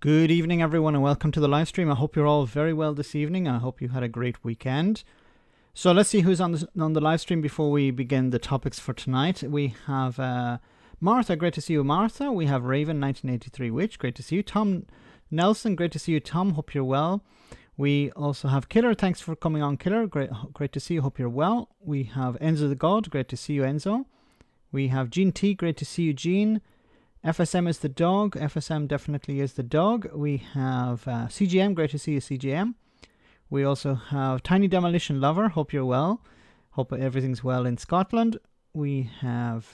Good evening, everyone, and welcome to the live stream. I hope you're all very well this evening. I hope you had a great weekend. So let's see who's on the live stream before we begin the topics for tonight. We have Martha, great to see you, Martha. We have Raven, 1983 Witch, great to see you. Tom Nelson, great to see you, Tom. Hope you're well. We also have Killer, thanks for coming on, Killer. Great to see you, hope you're well. We have Enzo the God, great to see you, Enzo. We have Gene T, great to see you, Gene. FSM is the dog. FSM definitely is the dog. We have CGM. Great to see you, CGM. We also have Tiny Demolition Lover. Hope you're well. Hope everything's well in Scotland. We have,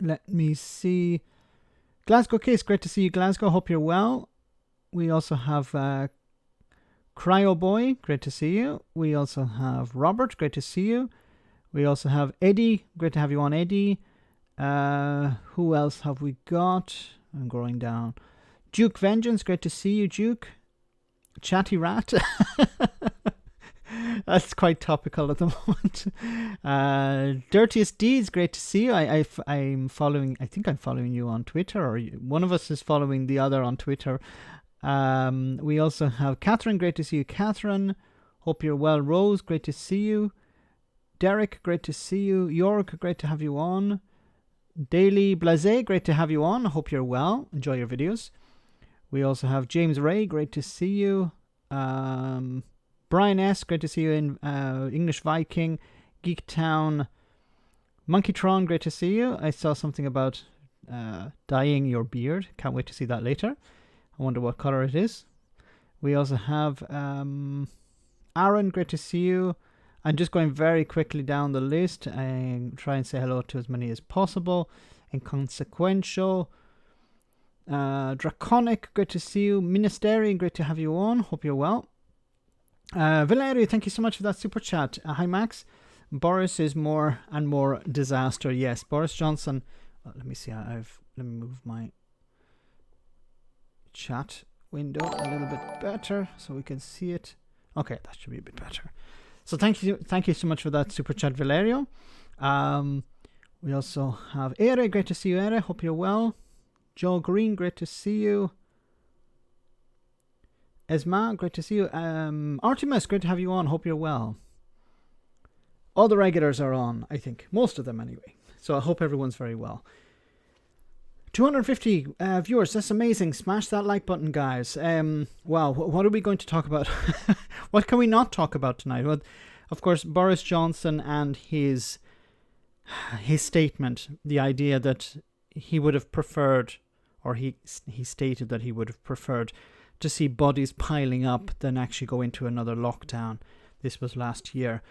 let me see, Glasgow Case. Great to see you, Glasgow. Hope you're well. We also have Cryo Boy. Great to see you. We also have Robert. Great to see you. We also have Eddie. Great to have you on, Eddie. Who else have we got? I'm going down. Duke Vengeance, great to see you, Duke. Chatty Rat. That's quite topical at the moment. Dirtiest Deeds, great to see you. I'm following, I think I'm following you on Twitter, or one of us is following the other on Twitter. We also have Catherine, great to see you, Catherine. Hope you're well. Rose, great to see you. Derek, great to see you. York, great to have you on. Daily Blase, great to have you on. Hope you're well. Enjoy your videos. We also have James Ray, great to see you. Brian S, great to see you in English Viking. Geektown. Monkeytron, great to see you. I saw something about dyeing your beard. Can't wait to see that later. I wonder what color it is. We also have Aaron, great to see you. I'm just going very quickly down the list and try and say hello to as many as possible. Inconsequential. Draconic, great to see you. Ministerian, great to have you on. Hope you're well. Valerio, thank you so much for that super chat. Hi, Max. Boris is more and more disaster. Yes, Boris Johnson. Well, let me see. Let me move my chat window a little bit better so we can see it. Okay, that should be a bit better. So thank you so much for that super chat, Valerio. We also have Ere, great to see you, Ere. Hope you're well. Joe Green, great to see you. Esma, great to see you. Artemis, great to have you on. Hope you're well. All the regulars are on, I think. Most of them anyway. So I hope everyone's very well. 250 viewers, that's amazing. Smash that like button, guys. Wow, what are we going to talk about? What can we not talk about tonight? Well, of course, Boris Johnson and his statement, the idea that he would have preferred, or he stated that he would have preferred to see bodies piling up than actually go into another lockdown. This was last year.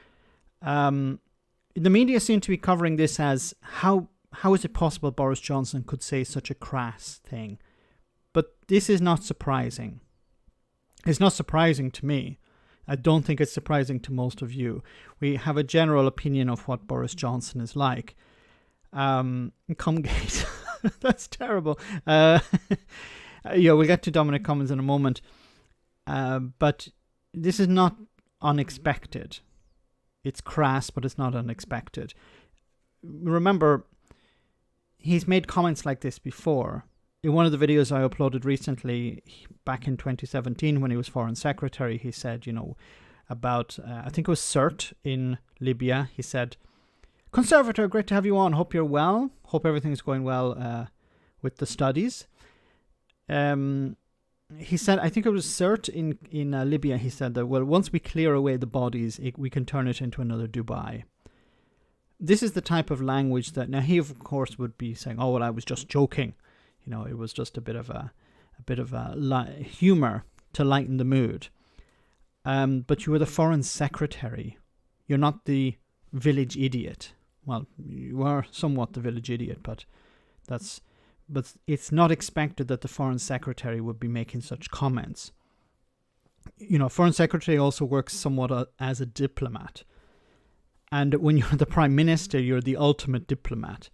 The media seem to be covering this as how is it possible Boris Johnson could say such a crass thing? But this is not surprising. It's not surprising to me. I don't think it's surprising to most of you. We have a general opinion of what Boris Johnson is like. Comgate. That's terrible. Yeah, we'll get to Dominic Cummings in a moment. But this is not unexpected. It's crass, but it's not unexpected. Remember, he's made comments like this before. In one of the videos I uploaded recently, back in 2017, when he was Foreign Secretary, he said, about, I think it was CERT in Libya. He said, Conservator, great to have you on. Hope you're well. Hope everything's going well with the studies. He said, I think it was CERT in Libya. He said that, well, once we clear away the bodies, we can turn it into another Dubai. This is the type of language that, now he of course would be saying, oh, well, I was just joking. It was just a bit of a humor to lighten the mood. But you were the Foreign Secretary. You're not the village idiot. Well, you are somewhat the village idiot, but it's not expected that the Foreign Secretary would be making such comments. Foreign Secretary also works somewhat as a diplomat. And when you're the Prime Minister, you're the ultimate diplomat,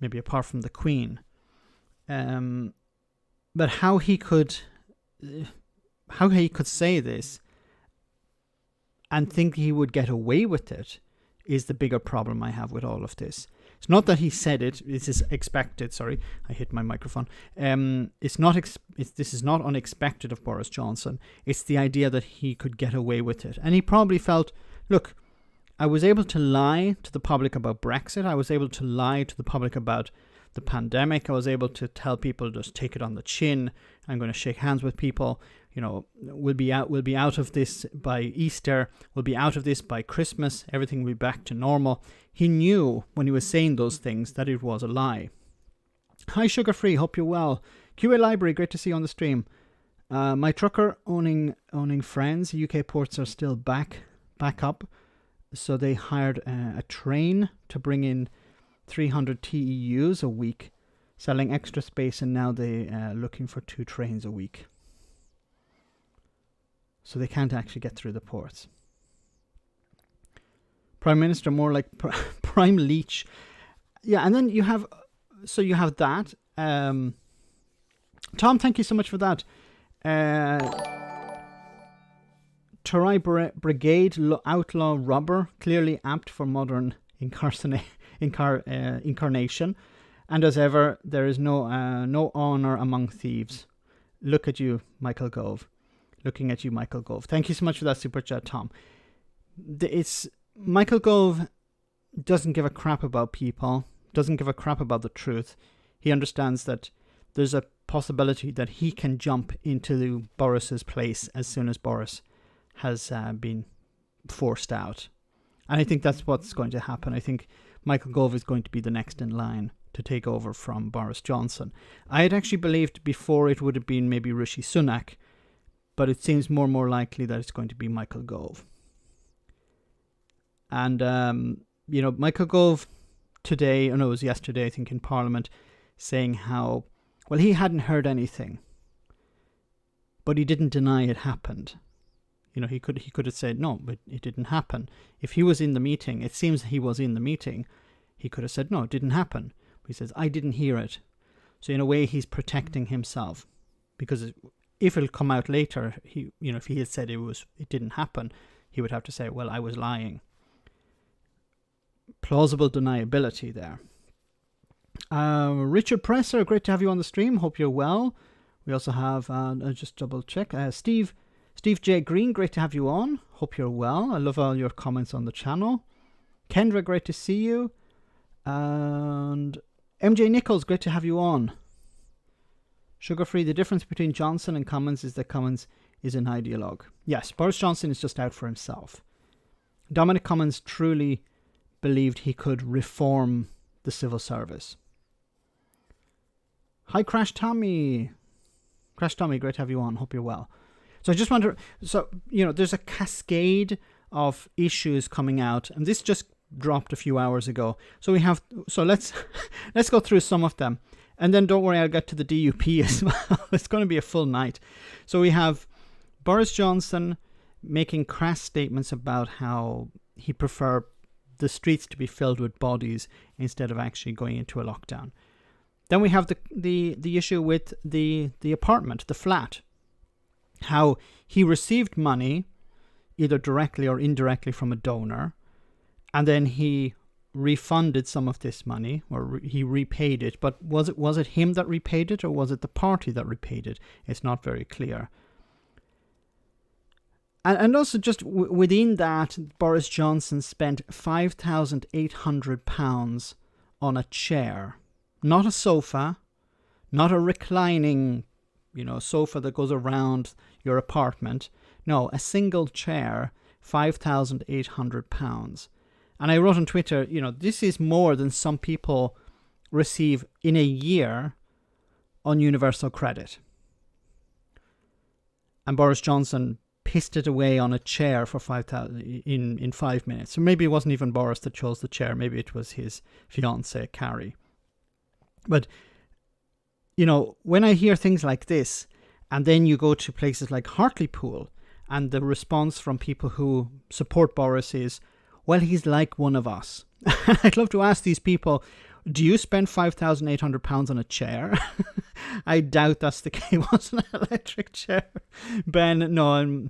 maybe apart from the Queen. But how he could say this and think he would get away with it is the bigger problem I have with all of this. It's not that he said it. This is expected. Sorry, I hit my microphone. This is not unexpected of Boris Johnson. It's the idea that he could get away with it. And he probably felt, look, I was able to lie to the public about Brexit. I was able to lie to the public about the pandemic. I was able to tell people, just take it on the chin. I'm going to shake hands with people. You know, we'll be out of this by Easter. We'll be out of this by Christmas. Everything will be back to normal. He knew when he was saying those things that it was a lie. Hi, Sugar Free. Hope you're well. QA Library, great to see you on the stream. My trucker owning friends. UK ports are still back up. So they hired a train to bring in 300 TEUs a week, selling extra space, and now they're looking for 2 trains a week. So they can't actually get through the ports. Prime Minister, more like Prime Leech. Yeah, and then you have that. Tom, thank you so much for that. Tarai Brigade outlaw robber, clearly apt for modern incarnation. And as ever, there is no honour among thieves. Look at you, Michael Gove. Looking at you, Michael Gove. Thank you so much for that super chat, Tom. Michael Gove doesn't give a crap about people, doesn't give a crap about the truth. He understands that there's a possibility that he can jump into Boris's place as soon as Boris has been forced out. And I think that's what's going to happen. I think Michael Gove is going to be the next in line to take over from Boris Johnson. I had actually believed before it would have been maybe Rishi Sunak, but it seems more and more likely that it's going to be Michael Gove. And, Michael Gove today, it was yesterday, I think, in Parliament, saying how, well, he hadn't heard anything, but he didn't deny it happened. You know, he could have said, no, but it didn't happen. If he was in the meeting, it seems he was in the meeting, he could have said, no, it didn't happen. But he says, I didn't hear it. So in a way, he's protecting himself, because if it'll come out later, if he had said it didn't happen, he would have to say, well, I was lying. Plausible deniability there. Richard Presser, great to have you on the stream. Hope you're well. We also have, I'll just double check, Steve J. Green, great to have you on. Hope you're well. I love all your comments on the channel. Kendra, great to see you. And MJ Nichols, great to have you on. Sugar Free, the difference between Johnson and Cummins is that Cummins is an ideologue. Yes, Boris Johnson is just out for himself. Dominic Cummins truly believed he could reform the civil service. Hi, Crash Tommy. Crash Tommy, great to have you on. Hope you're well. So I just wonder, there's a cascade of issues coming out, and this just dropped a few hours ago. So let's go through some of them. And then don't worry, I'll get to the DUP as well. It's going to be a full night. So we have Boris Johnson making crass statements about how he prefer the streets to be filled with bodies instead of actually going into a lockdown. Then we have the issue with the apartment, the flat. How he received money, either directly or indirectly from a donor, and then he refunded some of this money, or he repaid it. But was it him that repaid it, or was it the party that repaid it? It's not very clear. And also just within that, Boris Johnson spent £5,800 on a chair, not a sofa, not a reclining, sofa that goes around your apartment. No, a single chair, £5,800. And I wrote on Twitter, this is more than some people receive in a year on universal credit. And Boris Johnson pissed it away on a chair for 5,000 in 5 minutes. So maybe it wasn't even Boris that chose the chair. Maybe it was his fiancée, Carrie. But, when I hear things like this, and then you go to places like Hartlepool, and the response from people who support Boris is, well, he's like one of us. I'd love to ask these people, do you spend £5,800 on a chair? I doubt that's the case. It was an electric chair. Ben, no,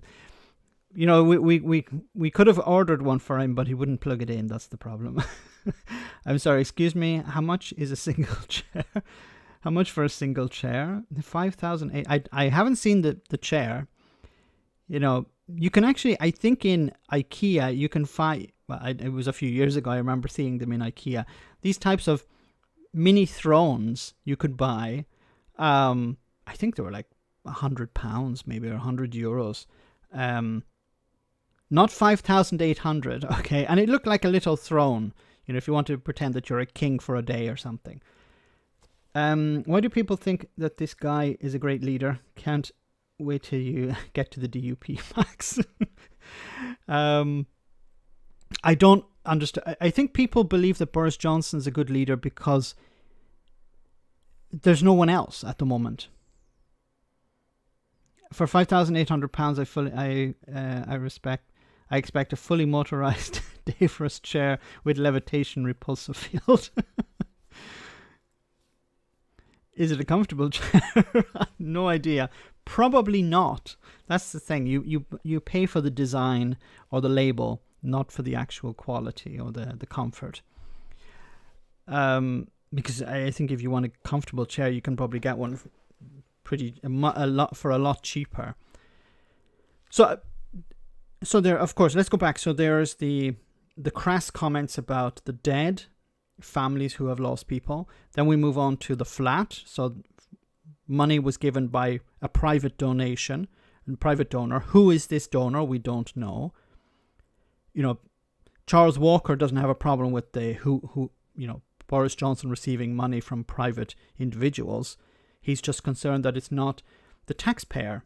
we could have ordered one for him, but he wouldn't plug it in. That's the problem. I'm sorry, excuse me. How much is a single chair? How much for a single chair? 5,000. I haven't seen the chair. You can actually, I think in IKEA, you can find, it was a few years ago, I remember seeing them in IKEA. These types of mini thrones you could buy. I think they were like £100 maybe, or €100. Not 5,800, okay? And it looked like a little throne, if you want to pretend that you're a king for a day or something. Why do people think that this guy is a great leader? Can't wait till you get to the DUP, Max. I don't understand. I think people believe that Boris Johnson's a good leader because there's no one else at the moment. For £5,800, I expect a fully motorized Davros chair with levitation repulsive field. Is it a comfortable chair? No idea. Probably not. That's the thing. You pay for the design or the label, not for the actual quality or the comfort. Because I think if you want a comfortable chair, you can probably get one a lot cheaper. So there, of course, let's go back. So there's the crass comments about the dead, families who have lost people. Then we move on to the flat. So money was given by a private donation and private donor. Who is this donor? We don't know. Charles Walker doesn't have a problem with Boris Johnson receiving money from private individuals. He's just concerned that it's not the taxpayer.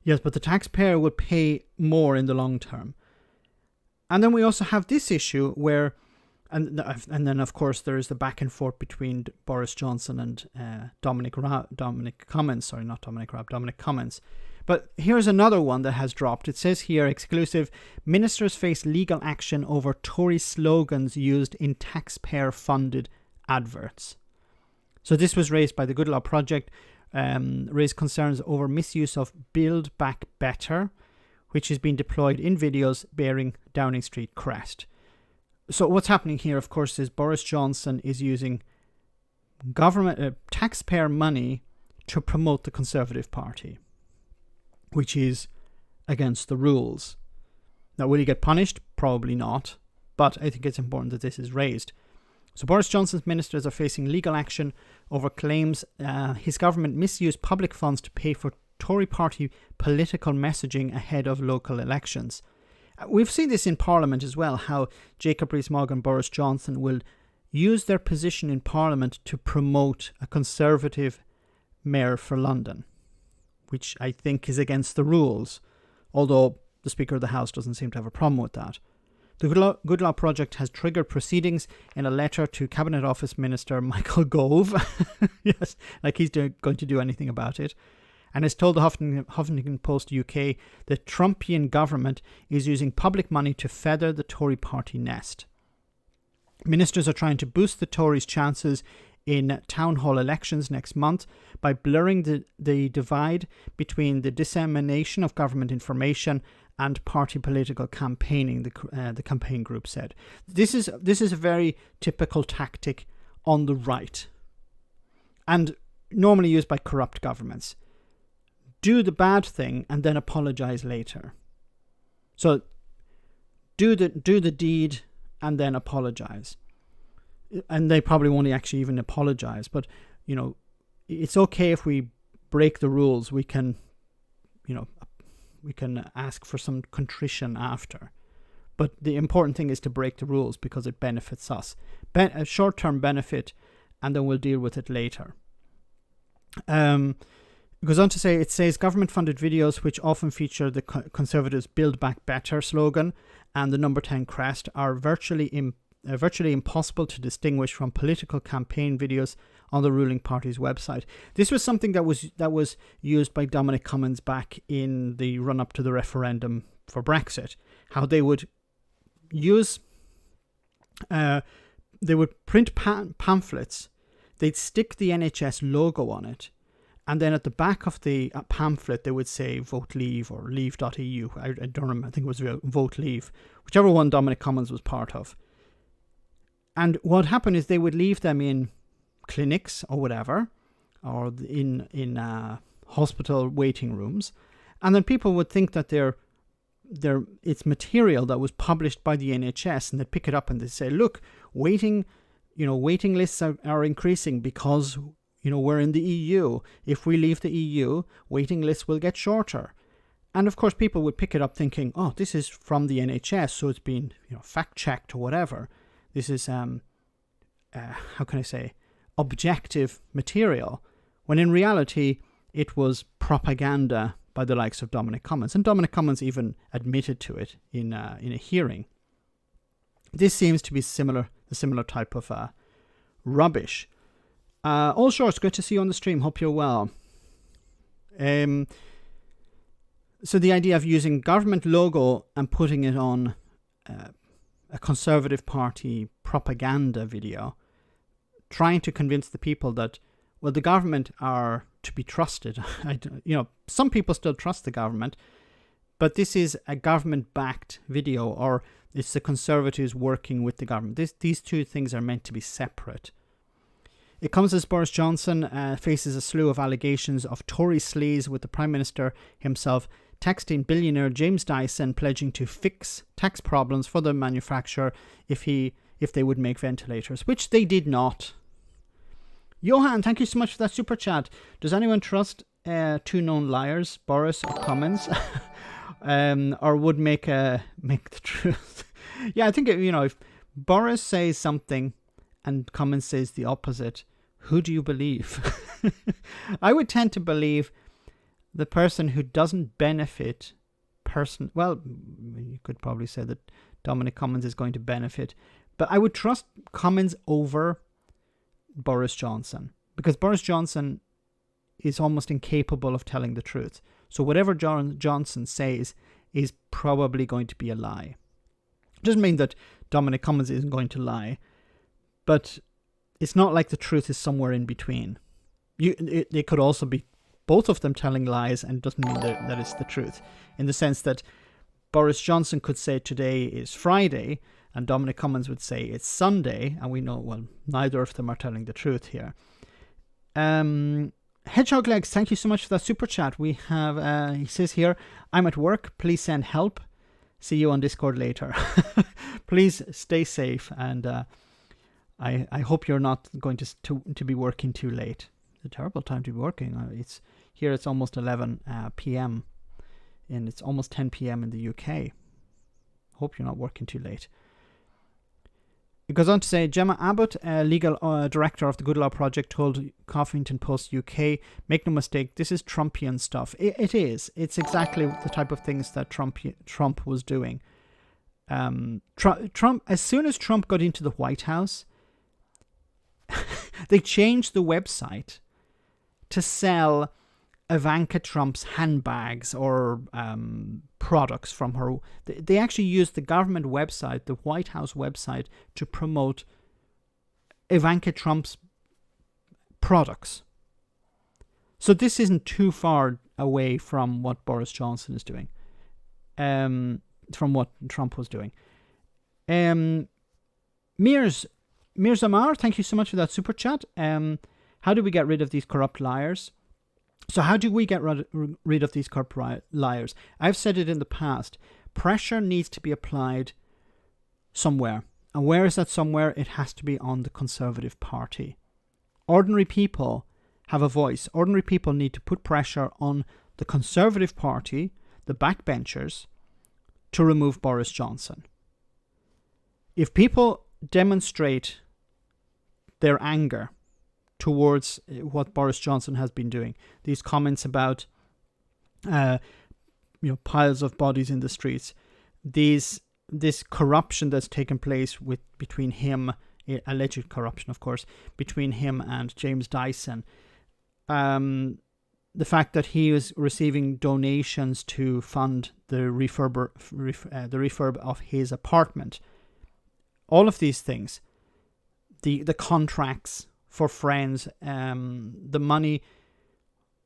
Yes, but the taxpayer would pay more in the long term. And then we also have this issue where, and then of course there is the back and forth between Boris Johnson and Dominic Cummings. But here's another one that has dropped. It says here, exclusive, ministers face legal action over Tory slogans used in taxpayer-funded adverts. So this was raised by the Good Law Project, raised concerns over misuse of Build Back Better, which has been deployed in videos bearing Downing Street crest. So what's happening here, of course, is Boris Johnson is using government taxpayer money to promote the Conservative Party, which is against the rules. Now, will he get punished? Probably not, but I think it's important that this is raised. So Boris Johnson's ministers are facing legal action over claims his government misused public funds to pay for Tory party political messaging ahead of local elections. We've seen this in Parliament as well, how Jacob Rees-Mogg and Boris Johnson will use their position in Parliament to promote a Conservative mayor for London, which I think is against the rules, although the Speaker of the House doesn't seem to have a problem with that. The Good Law Project has triggered proceedings in a letter to Cabinet Office Minister Michael Gove, yes, like he's going to do anything about it, and has told the Huffington Post UK that Trumpian government is using public money to feather the Tory party nest. Ministers are trying to boost the Tories' chances in town hall elections next month by blurring the divide between the dissemination of government information and party political campaigning, the campaign group said. This is a very typical tactic on the right and normally used by corrupt governments. Do the bad thing and then apologize later. So do the deed and then apologize. And they probably won't actually even apologize, but it's okay if we break the rules. We can ask for some contrition after. But the important thing is to break the rules because it benefits us. A short-term benefit, and then we'll deal with it later. It goes on to say, it says government-funded videos which often feature the Conservatives' Build Back Better slogan and the number 10 crest are virtually impossible to distinguish from political campaign videos on the ruling party's website. This was something that was used by Dominic Cummings back in the run-up to the referendum for Brexit. How they would use, they would print pamphlets, they'd stick the NHS logo on it, and then at the back of the pamphlet they would say Vote Leave or Leave.eu. I don't remember, I think it was Vote Leave, whichever one Dominic Cummings was part of. And what happened is they would leave them in clinics or whatever, or in hospital waiting rooms, and then people would think that it's material that was published by the NHS, and they'd pick it up and they'd say, look, waiting lists are increasing because we're in the EU. If we leave the EU, waiting lists will get shorter. And of course people would pick it up thinking, oh, this is from the NHS, so it's been fact checked or whatever. This is how can I say, objective material, when in reality it was propaganda by the likes of Dominic Cummings, and Dominic Cummings even admitted to it in a hearing. This seems to be the similar type of rubbish. All Shores, good to see you on the stream. Hope you're well. So the idea of using government logo and putting it on a Conservative Party propaganda video, trying to convince the people that, well, the government are to be trusted. Some people still trust the government, but this is a government-backed video, or it's the Conservatives working with the government. These two things are meant to be separate. It comes as Boris Johnson faces a slew of allegations of Tory sleaze, with the Prime Minister himself texting billionaire James Dyson pledging to fix tax problems for the manufacturer if they would make ventilators, which they did not. Johan, thank you so much for that super chat. Does anyone trust two known liars, Boris or Cummings, or would make the truth? Yeah, I think if Boris says something and Cummings says the opposite, who do you believe? I would tend to believe the person who doesn't benefit. Well, you could probably say that Dominic Cummings is going to benefit, but I would trust Cummings over Boris Johnson, because Boris Johnson is almost incapable of telling the truth. So whatever Johnson says is probably going to be a lie. It doesn't mean that Dominic Cummings isn't going to lie, but it's not like the truth is somewhere in between. It could also be both of them telling lies, and it doesn't mean that it's the truth, in the sense that Boris Johnson could say today is Friday and Dominic Cummings would say it's Sunday, and we know, well, neither of them are telling the truth here. Hedgehog Legs, thank you so much for that super chat. We have, he says here, I'm at work, please send help. See you on Discord later. Please stay safe, and I hope you're not going to be working too late. It's a terrible time to be working. It's almost 11 p.m. and it's almost 10 p.m. in the UK. Hope you're not working too late. It goes on to say, Gemma Abbott, legal director of the Good Law Project, told Huffington Post UK, make no mistake, this is Trumpian stuff. It is. It's exactly the type of things that Trump was doing. Trump, as soon as Trump got into the White House, they changed the website to sell Ivanka Trump's handbags or products from her. They actually used the government website, the White House website, to promote Ivanka Trump's products. So this isn't too far away from what Boris Johnson is doing, from what Trump was doing. Mears Amar, thank you so much for that super chat. How do we get rid of these corrupt liars? So how do we get rid of these corrupt liars? I've said it in the past. Pressure needs to be applied somewhere. And where is that somewhere? It has to be on the Conservative Party. Ordinary people have a voice. Ordinary people need to put pressure on the Conservative Party, the backbenchers, to remove Boris Johnson. If people demonstrate their anger towards what Boris Johnson has been doing, these comments about piles of bodies in the streets, this corruption that's taken place between him, alleged corruption of course, between him and James Dyson, the fact that he was receiving donations to fund the refurb of his apartment, all of these things, the contracts for friends, the money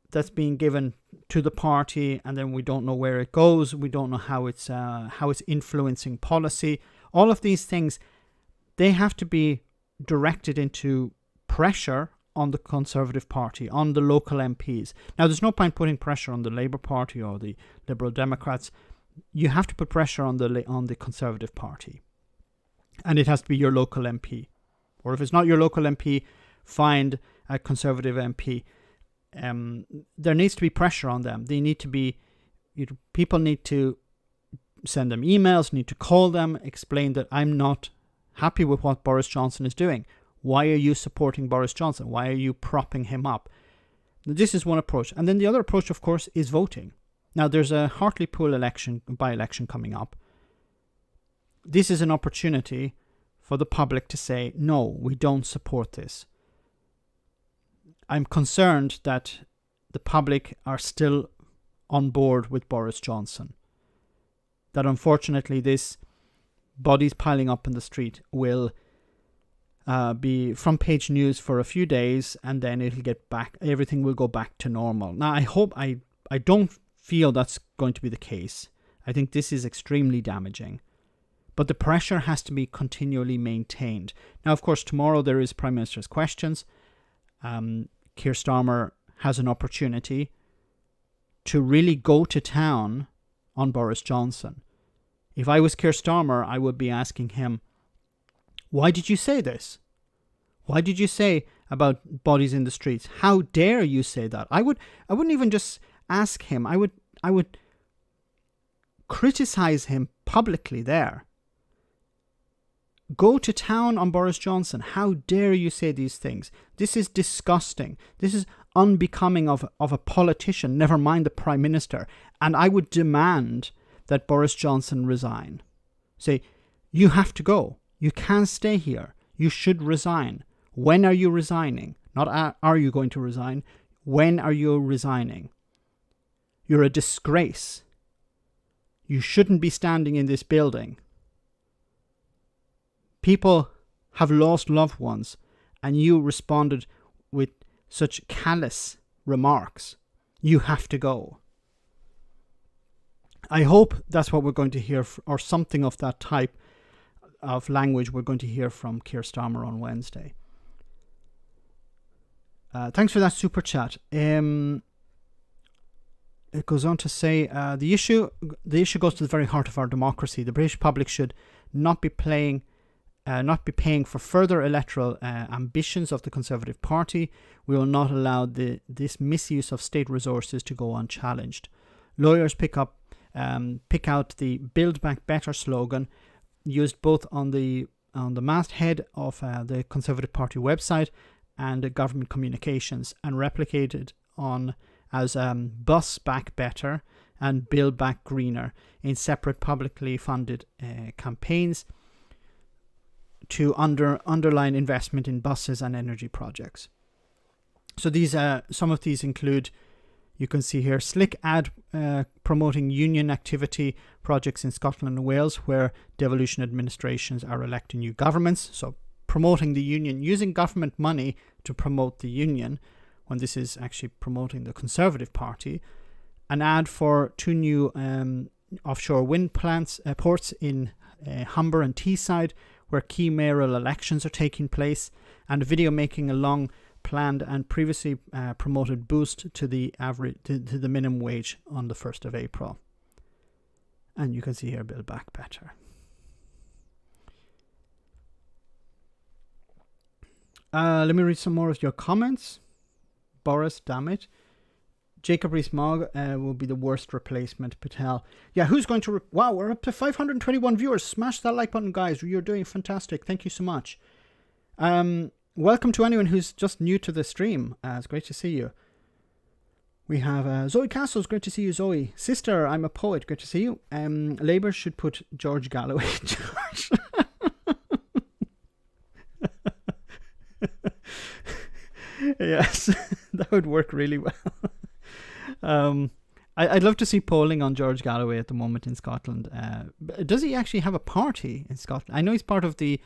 that's being given to the party, and then we don't know where it goes. We don't know how it's influencing policy. All of these things, they have to be directed into pressure on the Conservative Party, on the local MPs. Now, there's no point putting pressure on the Labour Party or the Liberal Democrats. You have to put pressure on the Conservative Party. And it has to be your local MP. Or if it's not your local MP, find a Conservative MP. There needs to be pressure on them. They need to be, people need to send them emails, need to call them, explain that I'm not happy with what Boris Johnson is doing. Why are you supporting Boris Johnson? Why are you propping him up? This is one approach. And then the other approach, of course, is voting. Now, there's a Hartlepool by-election coming up. This is an opportunity for the public to say, no, we don't support this. I'm concerned that the public are still on board with Boris Johnson. That unfortunately this bodies piling up in the street will be front page news for a few days, and then it'll get back, everything will go back to normal. Now, I don't feel that's going to be the case. I think this is extremely damaging. But the pressure has to be continually maintained. Now, of course, tomorrow there is Prime Minister's questions. Keir Starmer has an opportunity to really go to town on Boris Johnson. If I was Keir Starmer, I would be asking him, why did you say this? Why did you say about bodies in the streets? How dare you say that? I wouldn't even just ask him. I would criticize him publicly there. Go to town on Boris Johnson. How dare you say these things? This is disgusting. This is unbecoming of a politician, never mind the Prime Minister. And I would demand that Boris Johnson resign. Say, you have to go. You can't stay here. You should resign. When are you resigning? Not are you going to resign? When are you resigning? You're a disgrace. You shouldn't be standing in this building. People have lost loved ones, and you responded with such callous remarks. You have to go. I hope that's what we're going to hear, or something of that type of language we're going to hear from Keir Starmer on Wednesday. Thanks for that super chat. It goes on to say, the issue goes to the very heart of our democracy. The British public should not be paying for further electoral ambitions of the Conservative Party. We will not allow this misuse of state resources to go unchallenged. Lawyers pick out the Build Back Better slogan, used both on the masthead of the Conservative Party website and government communications, and replicated on as Bus Back Better and Build Back Greener in separate publicly funded campaigns to underline investment in buses and energy projects. So these some of these include, you can see here, slick ad promoting union activity projects in Scotland and Wales where devolution administrations are electing new governments. So promoting the union, using government money to promote the union, when this is actually promoting the Conservative Party. An ad for 2 new offshore wind ports in Humber and Teesside, where key mayoral elections are taking place, and a video making a long planned and previously promoted boost to the average to the minimum wage on the 1st of April. And you can see here, Build Back Better. Let me read some more of your comments. Boris, damn it. Jacob Rees-Mogg will be the worst replacement, Patel. Yeah, who's going to... wow, we're up to 521 viewers. Smash that like button, guys. You're doing fantastic. Thank you so much. Welcome to anyone who's just new to the stream. It's great to see you. We have Zoe Castles. Great to see you, Zoe. Sister, I'm a poet. Great to see you. Labour should put George Galloway in charge. Yes, that would work really well. I'd love to see polling on George Galloway at the moment in Scotland. Does he actually have a party in Scotland? I know he's part of the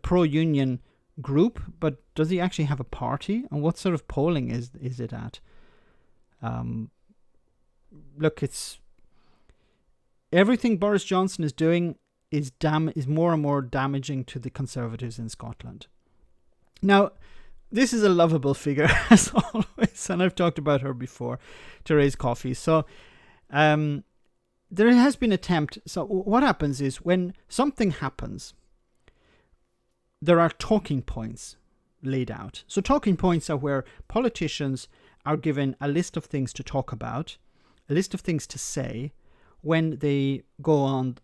pro-union group, but does he actually have a party? And what sort of polling is it at? Look, it's everything Boris Johnson is doing is more and more damaging to the Conservatives in Scotland. Now, this is a lovable figure, as always, and I've talked about her before, Therese Coffey. So there has been attempt. So what happens is when something happens, there are talking points laid out. So talking points are where politicians are given a list of things to talk about, a list of things to say when they go on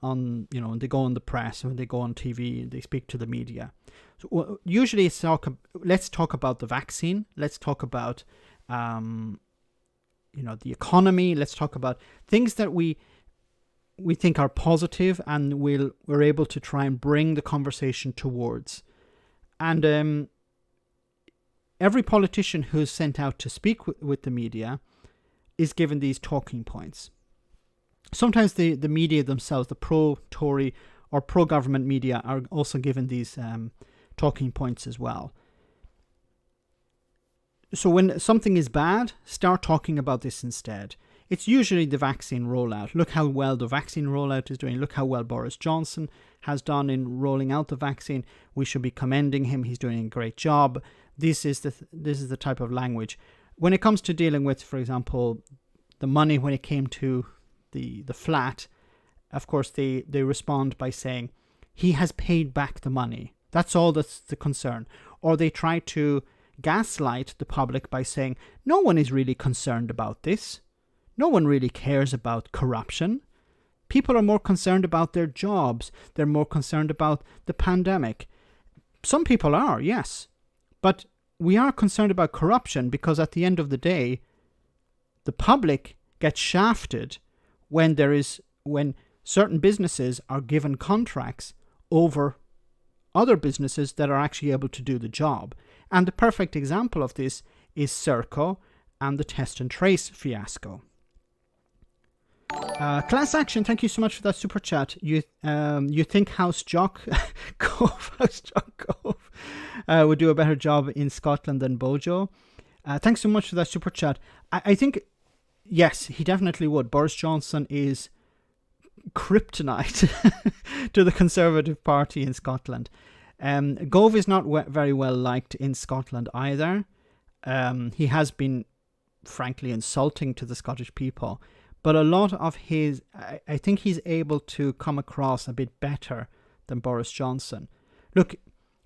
they go on the press, when they go on TV, they speak to the media. So usually it's let's talk about the vaccine, let's talk about the economy, let's talk about things that we think are positive and we're able to try and bring the conversation towards. And every politician who's sent out to speak with the media is given these talking points. Sometimes the media themselves, the pro-Tory or pro-government media, are also given these talking points as well. So when something is bad, start talking about this instead. It's usually the vaccine rollout. Look how well the vaccine rollout is doing. Look how well Boris Johnson has done in rolling out the vaccine. We should be commending him. He's doing a great job. This is the type of language. When it comes to dealing with, for example, the money when it came to the flat, of course they respond by saying he has paid back the money. That's all that's the concern. Or they try to gaslight the public by saying no one is really concerned about this. No one really cares about corruption. People are more concerned about their jobs. They're more concerned about the pandemic. Some people are, yes. But we are concerned about corruption because at the end of the day, the public gets shafted when certain businesses are given contracts over other businesses that are actually able to do the job. And the perfect example of this is Serco and the test and trace fiasco. Class Action, thank you so much for that super chat. You think House Jock Gove would do a better job in Scotland than Bojo? Thanks so much for that super chat. I think, yes, he definitely would. Boris Johnson is kryptonite to the Conservative Party in Scotland. Gove is not very well liked in Scotland either. He has been, frankly, insulting to the Scottish people. But a lot of I think he's able to come across a bit better than Boris Johnson. Look,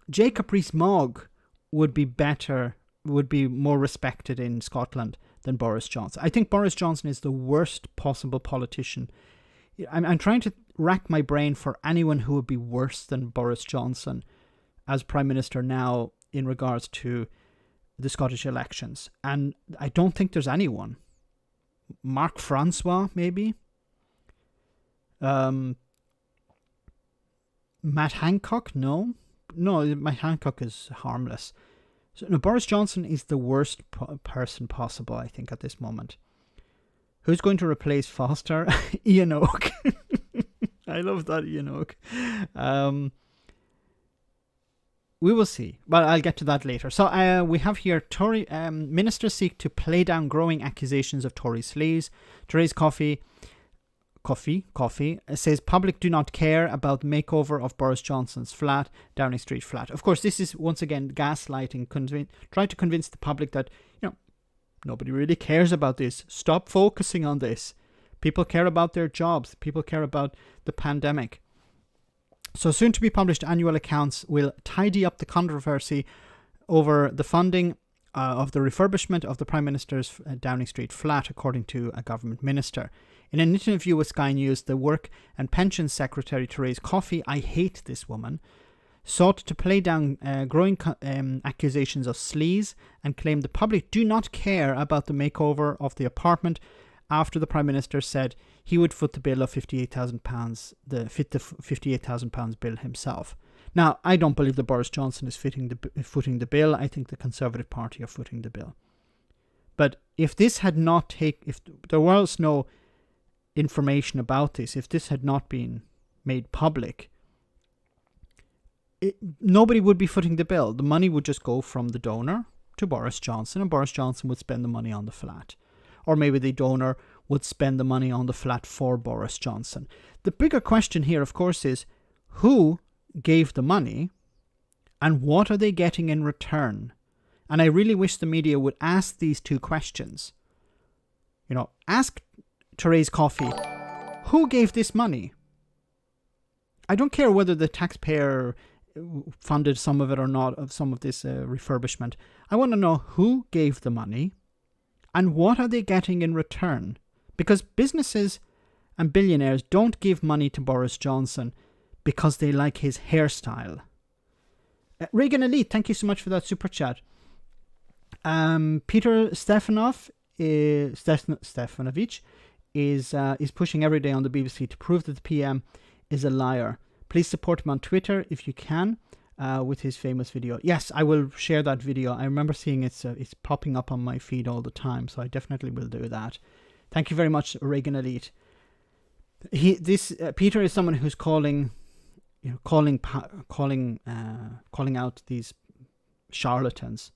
Jacob Rees-Mogg would be more respected in Scotland than Boris Johnson. I think Boris Johnson is the worst possible politician. I'm trying to rack my brain for anyone who would be worse than Boris Johnson as Prime Minister now in regards to the Scottish elections. And I don't think there's anyone. Mark Francois, maybe. Matt Hancock, no, Matt Hancock is harmless. So, no, Boris Johnson is the worst person possible, I think, at this moment. Who's going to replace Foster? Ian Oak. I love that, Ian Oak. We will see, but I'll get to that later. So we have here Tory ministers seek to play down growing accusations of Tory sleaze. Therese Coffey says public do not care about makeover of Boris Johnson's flat, Downing Street flat. Of course, this is once again gaslighting, trying to convince the public that nobody really cares about this. Stop focusing on this. People care about their jobs. People care about the pandemic. So soon to be published annual accounts will tidy up the controversy over the funding of the refurbishment of the Prime Minister's Downing Street flat, according to a government minister. In an interview with Sky News, the Work and Pensions Secretary Therese Coffey, I hate this woman, sought to play down growing accusations of sleaze and claimed the public do not care about the makeover of the apartment after the Prime Minister said he would foot the bill of £58,000, the £58,000 bill himself. Now, I don't believe that Boris Johnson is footing the bill. I think the Conservative Party are footing the bill. But if there was no information about this, if this had not been made public, nobody would be footing the bill. The money would just go from the donor to Boris Johnson, and Boris Johnson would spend the money on the flat. Or maybe the donor would spend the money on the flat for Boris Johnson. The bigger question here, of course, is who gave the money and what are they getting in return? And I really wish the media would ask these two questions. Ask Therese Coffey, who gave this money? I don't care whether the taxpayer funded some of it or not, of some of this refurbishment. I want to know who gave the money and what are they getting in return? Because businesses and billionaires don't give money to Boris Johnson because they like his hairstyle. Reagan Elite, thank you so much for that super chat. Peter Stefanovich is pushing every day on the BBC to prove that the PM is a liar. Please support him on Twitter if you can, with his famous video. Yes, I will share that video. I remember seeing it's popping up on my feed all the time, so I definitely will do that. Thank you very much, Reagan Elite. Peter is someone who's calling out these charlatans,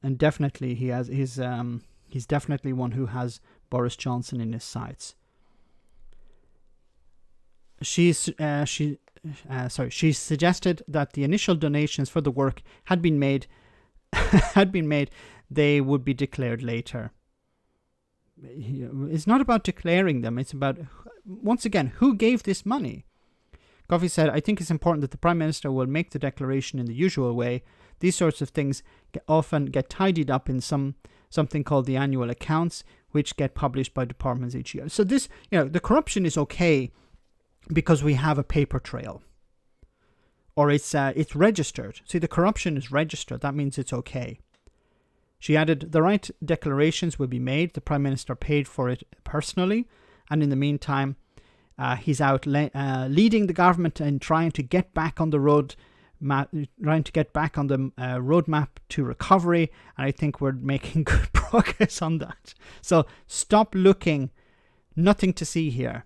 and definitely he's definitely one who has Boris Johnson in his sights. She suggested that the initial donations for the work had been made. They would be declared later. It's not about declaring them. It's about, once again, who gave this money? Coffey said, I think it's important that the Prime Minister will make the declaration in the usual way. These sorts of things often get tidied up in something called the annual accounts, which get published by departments each year. So this, the corruption is okay because we have a paper trail, or it's registered. See, the corruption is registered. That means it's okay. She added, the right declarations will be made. The Prime Minister paid for it personally, and in the meantime, he's out leading the government and trying to get back on the roadmap to recovery. And I think we're making good progress on that. So stop looking. Nothing to see here.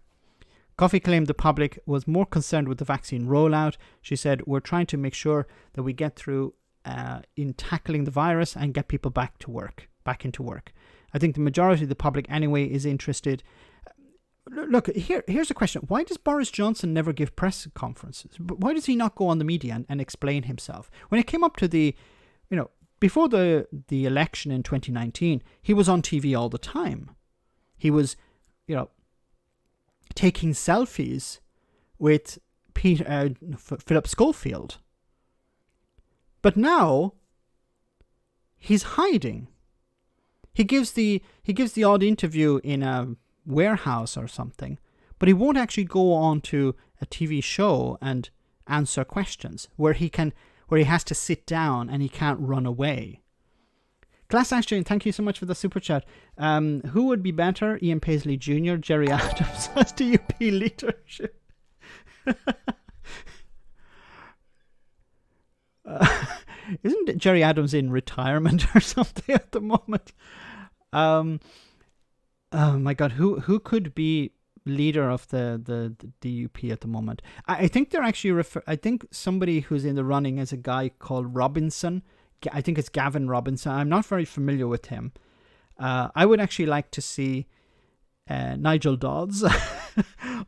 Coffey claimed the public was more concerned with the vaccine rollout. She said, we're trying to make sure that we get through in tackling the virus and get people back into work. I think the majority of the public anyway is interested. Look, here's a question. Why does Boris Johnson never give press conferences? Why does he not go on the media and explain himself? When it came up to before the election in 2019, he was on TV all the time. He was, taking selfies with Philip Schofield. But now he's hiding. He gives the odd interview in a warehouse or something, but he won't actually go on to a TV show and answer questions where he has to sit down and he can't run away. Class Ashton, thank you so much for the super chat. Who would be better, Ian Paisley Jr., Jerry Adams as DUP leadership? Isn't Jerry Adams in retirement or something at the moment? Oh my God, who could be leader of the DUP at the moment? I think they're actually I think somebody who's in the running is a guy called Robinson. I think it's Gavin Robinson. I'm not very familiar with him. I would actually like to see Nigel Dodds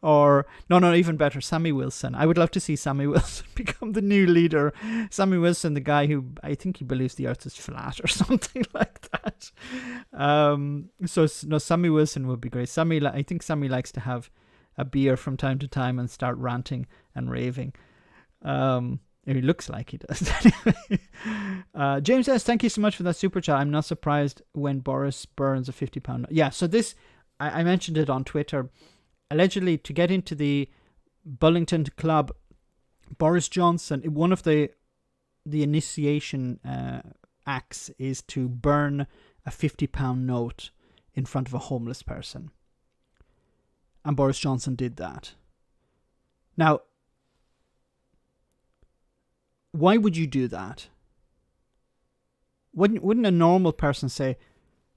or no, even better, Sammy Wilson. I would love to see Sammy Wilson become the new leader. Sammy Wilson, the guy who I think he believes the earth is flat or something like that. Sammy Wilson would be great. I think Sammy likes to have a beer from time to time and start ranting and raving. It looks like he does. James says, thank you so much for that super chat. I'm not surprised when Boris burns a £50. Yeah, so this, I mentioned it on Twitter. Allegedly, to get into the Bullington Club, Boris Johnson, one of the initiation acts is to burn a £50 note in front of a homeless person. And Boris Johnson did that. Now, why would you do that? Wouldn't a normal person say,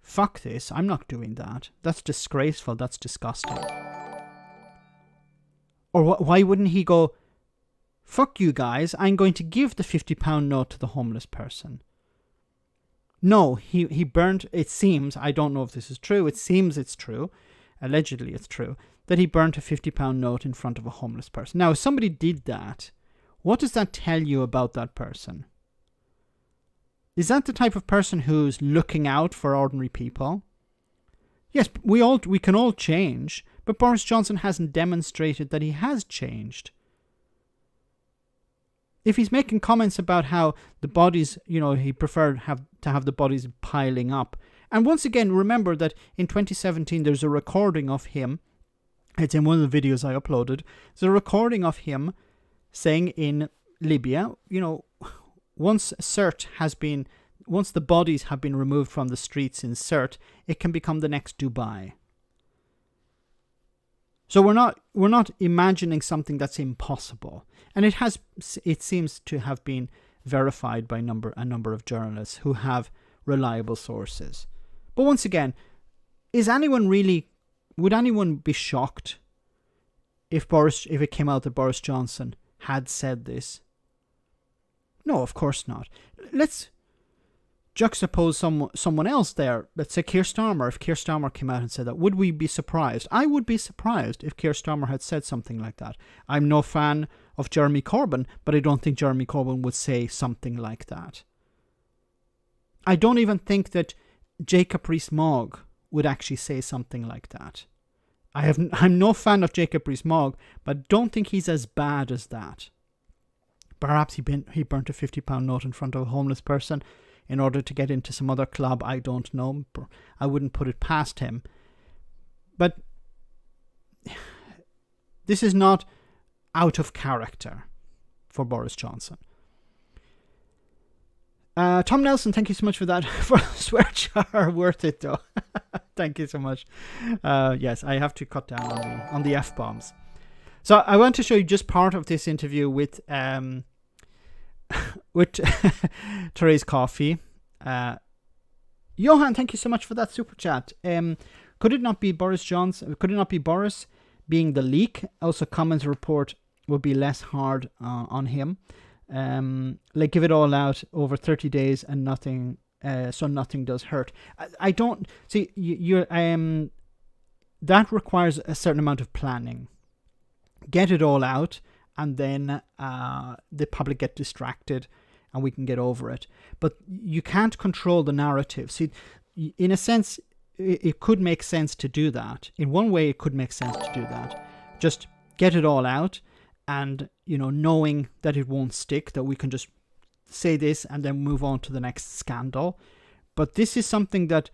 fuck this, I'm not doing that. That's disgraceful, that's disgusting. Or why wouldn't he go, fuck you guys, I'm going to give the £50 note to the homeless person? No, he burned, it seems, I don't know if this is true, it seems it's true, allegedly it's true, that he burnt a £50 note in front of a homeless person. Now, if somebody did that, what does that tell you about that person? Is that the type of person who's looking out for ordinary people? Yes, we can all change, but Boris Johnson hasn't demonstrated that he has changed. If he's making comments about how the bodies, he preferred to have the bodies piling up. And once again, remember that in 2017, there's a recording of him. It's in one of the videos I uploaded. There's a recording of him saying in Libya, once the bodies have been removed from the streets in Sirte, it can become the next Dubai. So we're not imagining something that's impossible. And it seems to have been verified by a number of journalists who have reliable sources. But once again, would anyone be shocked if it came out that Boris Johnson had said this? No, of course not. Let's juxtapose someone else there. Let's say Keir Starmer. If Keir Starmer came out and said that, would we be surprised? I would be surprised if Keir Starmer had said something like that. I'm no fan of Jeremy Corbyn, but I don't think Jeremy Corbyn would say something like that. I don't even think that Jacob Rees-Mogg would actually say something like that. I'm no fan of Jacob Rees-Mogg, but I don't think he's as bad as that. Perhaps he burnt a £50 note in front of a homeless person in order to get into some other club. I don't know. I wouldn't put it past him. But this is not out of character for Boris Johnson. Tom Nelson, thank you so much for that. For a swear jar, worth it though. Thank you so much. Yes, I have to cut down on the F-bombs. So I want to show you just part of this interview with Therese Coffey. Johan, thank you so much for that super chat. Could it not be Boris Johnson? Could it not be Boris being the leak? Also, Commons report would be less hard on him. Give it all out over 30 days and nothing, so nothing does hurt. I don't see that requires a certain amount of planning. Get it all out, and then the public get distracted, and we can get over it. But you can't control the narrative. See, in a sense, it could make sense to do that. In one way, it could make sense to do that. Just get it all out. And, knowing that it won't stick, that we can just say this and then move on to the next scandal. But this is something that,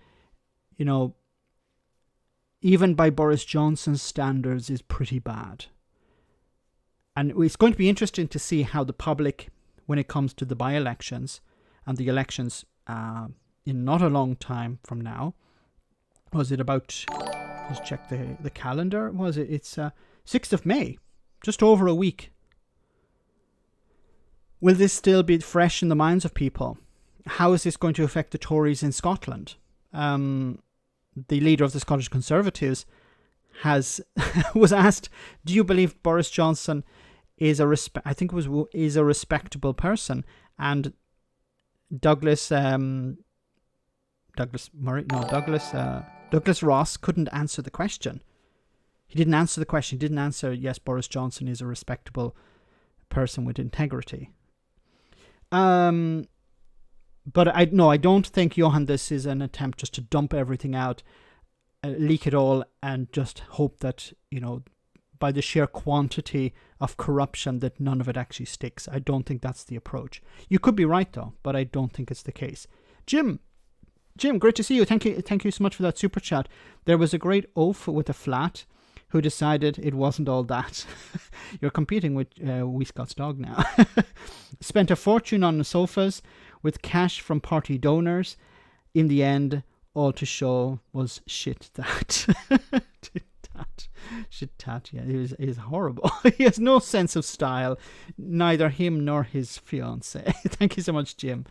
even by Boris Johnson's standards, is pretty bad. And it's going to be interesting to see how the public, when it comes to the by-elections and the elections in not a long time from now, was it about, let's check the calendar, it's 6th of May. Just over a week. Will this still be fresh in the minds of people? How is this going to affect the Tories in Scotland? The leader of the Scottish Conservatives was asked, "Do you believe Boris Johnson is a respectable person?" And Douglas Ross couldn't answer the question. He didn't answer the question. He didn't answer, yes, Boris Johnson is a respectable person with integrity. But I don't think, Johan, this is an attempt just to dump everything out, leak it all, and just hope that, by the sheer quantity of corruption that none of it actually sticks. I don't think that's the approach. You could be right, though, but I don't think it's the case. Jim, great to see you. Thank you so much for that super chat. There was a great oaf with a flat who decided it wasn't all that. You're competing with Wee Scott's dog now. Spent a fortune on the sofas with cash from party donors. In the end, all to show was shit that. Shit tat, yeah, it is horrible. He has no sense of style, neither him nor his fiancée. Thank you so much, Jim.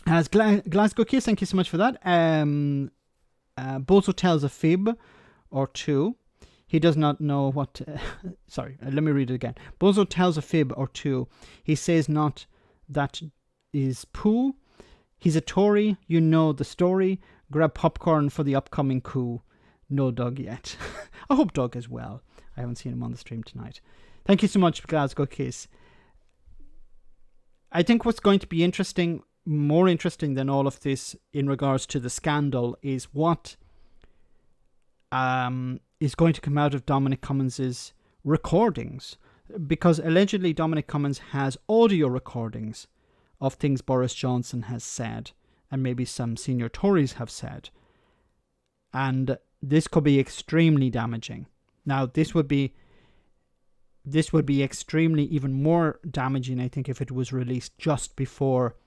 As Glasgow Kiss, thank you so much for that. Bozo tells a fib or two. He does not know what... sorry, let me read it again. Bozo tells a fib or two. He says not that is poo. He's a Tory. You know the story. Grab popcorn for the upcoming coup. no Doug yet. I hope Doug is well. I haven't seen him on the stream tonight. Thank you so much, Glasgow Kiss. I think what's going to be interesting, more interesting than all of this in regards to the scandal, is what is going to come out of Dominic Cummins's recordings. Because allegedly Dominic Cummins has audio recordings of things Boris Johnson has said, and maybe some senior Tories have said. And this could be extremely damaging. Now, this would be extremely even more damaging, I think, if it was released just before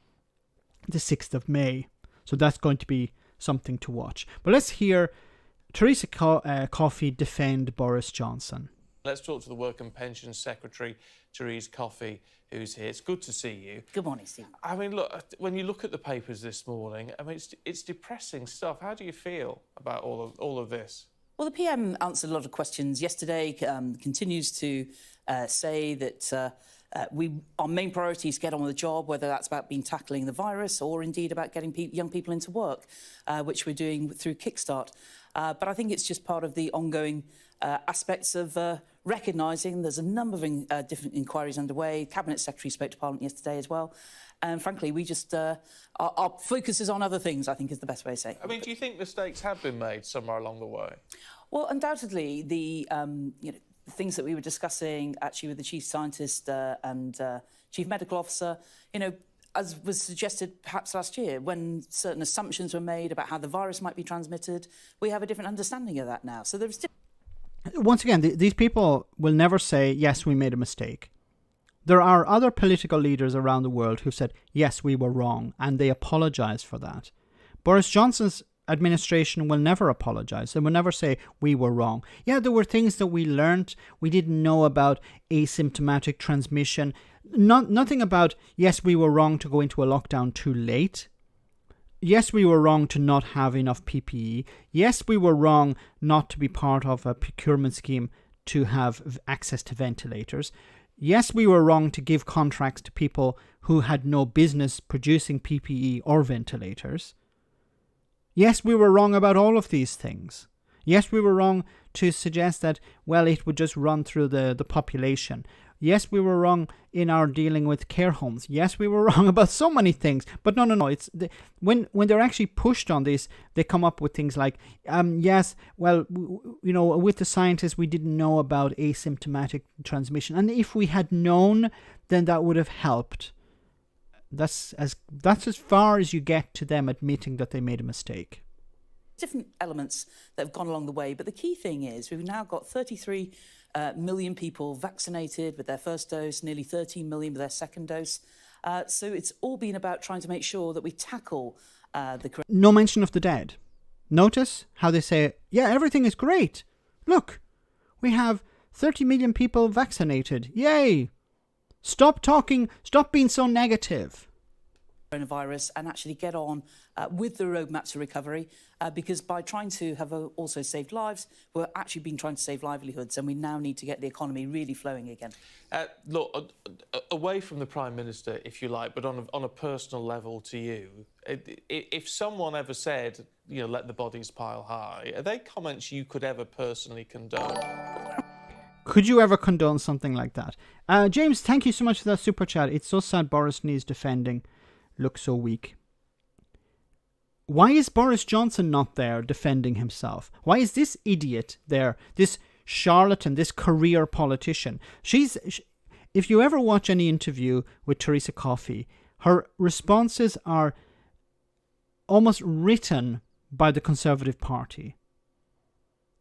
the 6th of May. So that's going to be something to watch. But let's hear Theresa Coffey defend Boris Johnson. Let's talk to the Work and Pensions Secretary, Theresa Coffey, who's here. It's good to see you. Good morning, Steve. I mean, look, when you look at the papers this morning, I mean, it's depressing stuff. How do you feel about all of this? Well, the PM answered a lot of questions yesterday, continues to say that our main priority is get on with the job, whether that's about tackling the virus or indeed about getting young people into work, which we're doing through Kickstart. But I think it's just part of the ongoing aspects of recognising there's a number of different inquiries underway. Cabinet Secretary spoke to Parliament yesterday as well. And frankly, we just our focus is on other things, I think is the best way to say it. I mean, do you think mistakes have been made somewhere along the way? Well, undoubtedly, the things that we were discussing actually with the Chief Scientist and Chief Medical Officer, as was suggested perhaps last year, when certain assumptions were made about how the virus might be transmitted, we have a different understanding of that now. So there's... Once again, these people will never say, yes, we made a mistake. There are other political leaders around the world who've said, yes, we were wrong, and they apologise for that. Boris Johnson's administration will never apologise. They will never say, we were wrong. Yeah, there were things that we learnt. We didn't know about asymptomatic transmission. Nothing about, yes, we were wrong to go into a lockdown too late. Yes, we were wrong to not have enough PPE. Yes, we were wrong not to be part of a procurement scheme to have access to ventilators. Yes, we were wrong to give contracts to people who had no business producing PPE or ventilators. Yes, we were wrong about all of these things. Yes, we were wrong to suggest that, well, it would just run through the population. Yes, we were wrong in our dealing with care homes. Yes, we were wrong about so many things. But no. It's when they're actually pushed on this, they come up with things like, yes, well, with the scientists, we didn't know about asymptomatic transmission. And if we had known, then that would have helped. That's as far as you get to them admitting that they made a mistake. Different elements that have gone along the way. But the key thing is we've now got 33 million people vaccinated with their first dose, nearly 13 million with their second dose. So it's all been about trying to make sure that we tackle the... No mention of the dead. Notice how they say, yeah, everything is great. Look, we have 30 million people vaccinated. Yay! Stop being so negative. Coronavirus and actually get on with the roadmap to recovery, because by trying to have also saved lives, we're actually been trying to save livelihoods, and we now need to get the economy really flowing again. Look, away from the Prime Minister, if you like, but on a personal level to you, if someone ever said, let the bodies pile high, are they comments you could ever personally condone? Could you ever condone something like that? James, thank you so much for that super chat. It's so sad Boris needs defending. Looks so weak. Why is Boris Johnson not there defending himself? Why is this idiot there? This charlatan, this career politician. If you ever watch any interview with Theresa Coffey, her responses are almost written by the Conservative Party.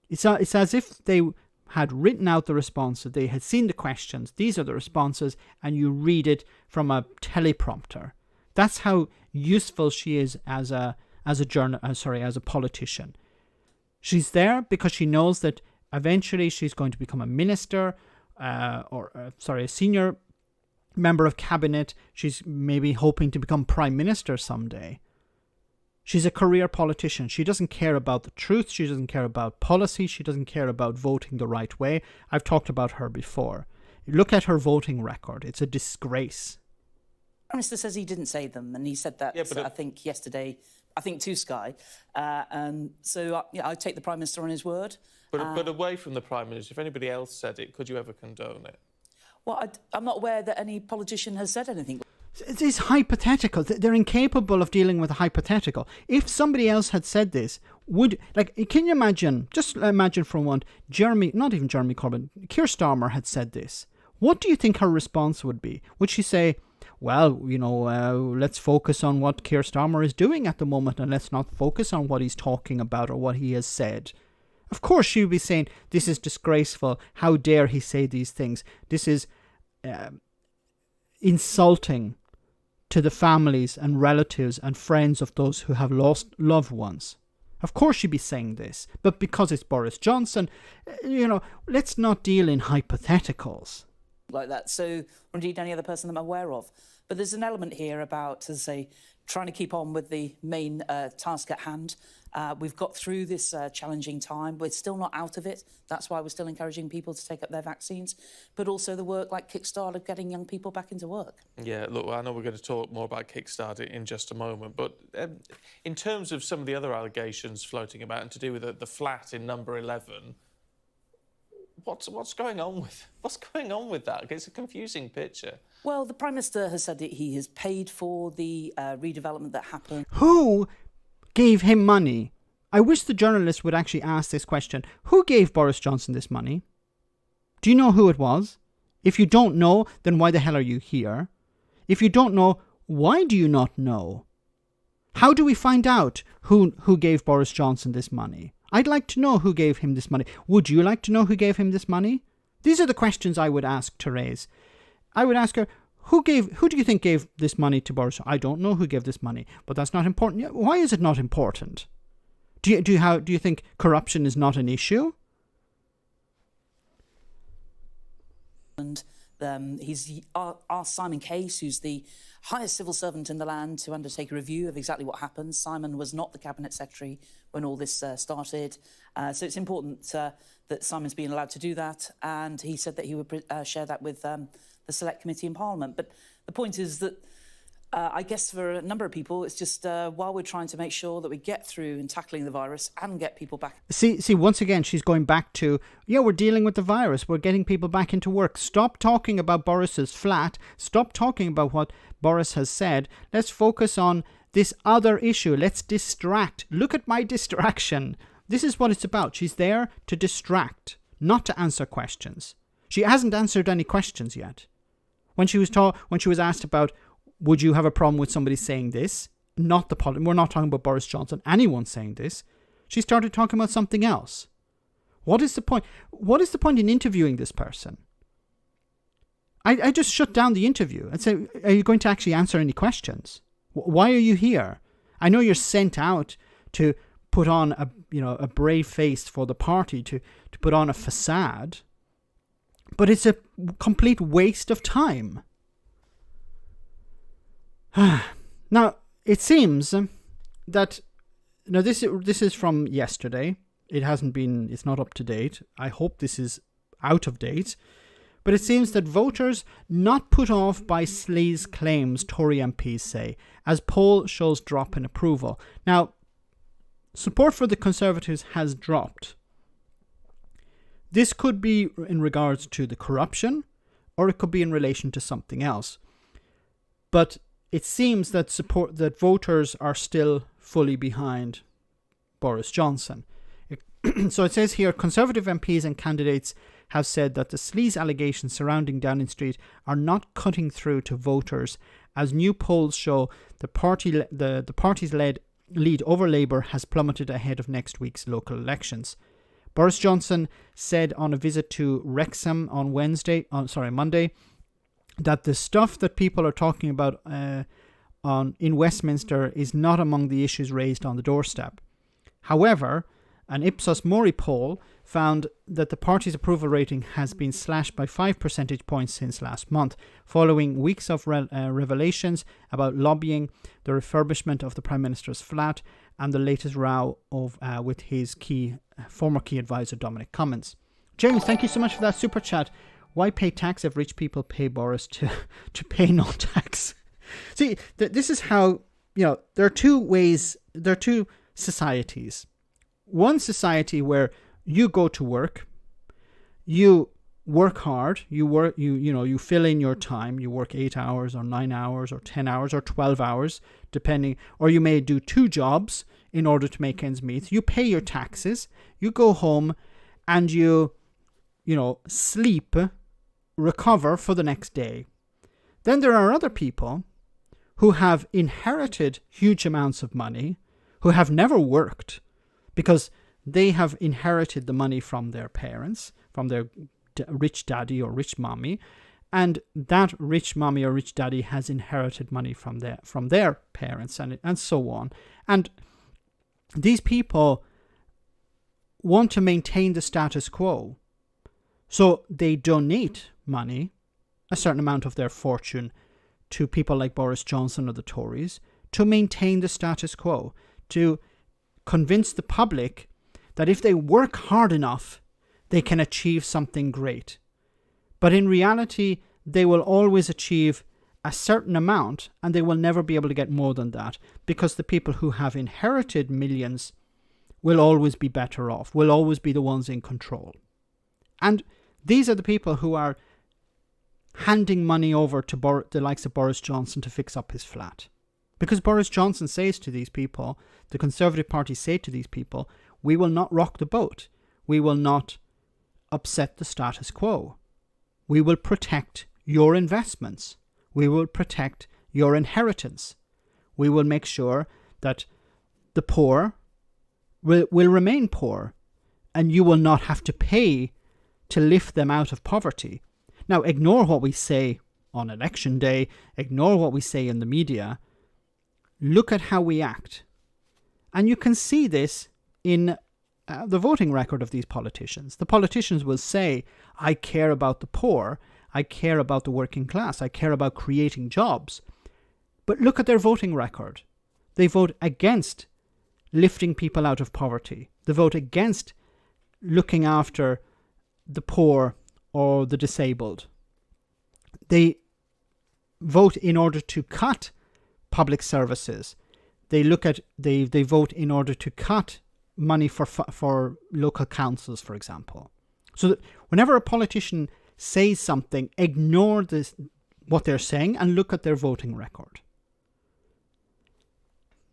It's as if they had written out the responses, they had seen the questions, these are the responses, and you read it from a teleprompter. That's how useful she is as a politician. She's there because she knows that eventually she's going to become a minister, a senior member of cabinet. She's maybe hoping to become prime minister someday. She's a career politician. She doesn't care about the truth. She doesn't care about policy. She doesn't care about voting the right way. I've talked about her before. Look at her voting record. It's a disgrace. Prime Minister says he didn't say them, and he said that, I think, yesterday I think, to Sky. So I take the Prime Minister on his word. But away from the Prime Minister, if anybody else said it, could you ever condone it? Well, I'm not aware that any politician has said anything. It's hypothetical. They're incapable of dealing with a hypothetical. If somebody else had said this, can you imagine, just imagine for a moment, not even Jeremy Corbyn, Keir Starmer had said this. What do you think her response would be? Would she say, well, let's focus on what Keir Starmer is doing at the moment and let's not focus on what he's talking about or what he has said? Of course she would be saying, this is disgraceful. How dare he say these things? This is insulting to the families and relatives and friends of those who have lost loved ones. Of course she'd be saying this. But because it's Boris Johnson, let's not deal in hypotheticals. Like that, so, or indeed any other person that I'm aware of. But there's an element here about, as I say, trying to keep on with the main task at hand. We've got through this challenging time. We're still not out of it. That's why we're still encouraging people to take up their vaccines. But also the work like Kickstarter, getting young people back into work. Yeah, look, I know we're going to talk more about Kickstarter in just a moment, but in terms of some of the other allegations floating about and to do with the flat in number 11, what's going on with that? It's a confusing picture. Well, the Prime Minister has said that he has paid for the redevelopment that happened. Who gave him money? I wish the journalist would actually ask this question. Who gave Boris Johnson this money? Do you know who it was? If you don't know, then why the hell are you here? If you don't know, why do you not know? How do we find out who gave Boris Johnson this money? I'd like to know who gave him this money. Would you like to know who gave him this money? These are the questions I would ask Therese. I would ask her, who do you think gave this money to Boris? I don't know who gave this money, but that's not important. Why is it not important? Do you think corruption is not an issue? And he's asked Simon Case, who's the highest civil servant in the land, to undertake a review of exactly what happened. Simon was not the Cabinet Secretary when all this started. So it's important that Simon's been allowed to do that. And he said that he would share that with the Select Committee in Parliament. But the point is that I guess for a number of people, it's just while we're trying to make sure that we get through in tackling the virus and get people back. See, once again, she's going back to, we're dealing with the virus. We're getting people back into work. Stop talking about Boris's flat. Stop talking about what Boris has said. Let's focus on this other issue. Let's distract. Look at my distraction. This is what it's about. She's there to distract, not to answer questions. She hasn't answered any questions yet. When she was asked about, would you have a problem with somebody saying this? We're not talking about Boris Johnson, anyone saying this. She started talking about something else. What is the point? What is the point in interviewing this person? I just shut down the interview and said, are you going to actually answer any questions? Why are you here? I know you're sent out to put on a brave face for the party, to put on a facade, but it's a complete waste of time. Now, it seems that this is from yesterday. It's not up to date. I hope this is out of date. But it seems that voters not put off by Slea's claims, Tory MPs say, as poll shows drop in approval. Now, support for the Conservatives has dropped. This could be in regards to the corruption, or it could be in relation to something else. But it seems that voters are still fully behind Boris Johnson. So it says here, Conservative MPs and candidates have said that the sleaze allegations surrounding Downing Street are not cutting through to voters, as new polls show the party's lead over Labour has plummeted ahead of next week's local elections. Boris Johnson said on a visit to Wrexham on Monday, that the stuff that people are talking about in Westminster is not among the issues raised on the doorstep. However, an Ipsos Mori poll found that the party's approval rating has been slashed by 5 percentage points since last month, following weeks of revelations about lobbying, the refurbishment of the Prime Minister's flat, and the latest row with his former key advisor Dominic Cummings. James, thank you so much for that super chat. Why pay tax if rich people pay Boris to pay no tax? See, this is how there are two ways, there are two societies. One society where you go to work, you work hard, you fill in your time, you work 8 hours or 9 hours or 10 hours or 12 hours, depending, or you may do 2 jobs in order to make ends meet. You pay your taxes, you go home and you sleep, recover for the next day. Then there are other people who have inherited huge amounts of money, who have never worked because they have inherited the money from their parents, from their rich daddy or rich mommy, and that rich mommy or rich daddy has inherited money from their parents and so on. And these people want to maintain the status quo. So they donate money, a certain amount of their fortune, to people like Boris Johnson or the Tories to maintain the status quo, to convince the public that if they work hard enough, they can achieve something great. But in reality, they will always achieve a certain amount and they will never be able to get more than that, because the people who have inherited millions will always be better off, will always be the ones in control. And these are the people who are handing money over to the likes of Boris Johnson to fix up his flat. Because Boris Johnson says to these people, the Conservative Party say to these people, we will not rock the boat. We will not upset the status quo. We will protect your investments. We will protect your inheritance. We will make sure that the poor will remain poor and you will not have to pay to lift them out of poverty. Now, ignore what we say on election day, ignore what we say in the media. Look at how we act. And you can see this in the voting record of these politicians. The politicians will say, I care about the poor, I care about the working class, I care about creating jobs. But look at their voting record. They vote against lifting people out of poverty. They vote against looking after the poor or the disabled. They vote in order to cut public services. They vote in order to cut money for local councils, for example. So that whenever a politician says something, ignore what they're saying and look at their voting record.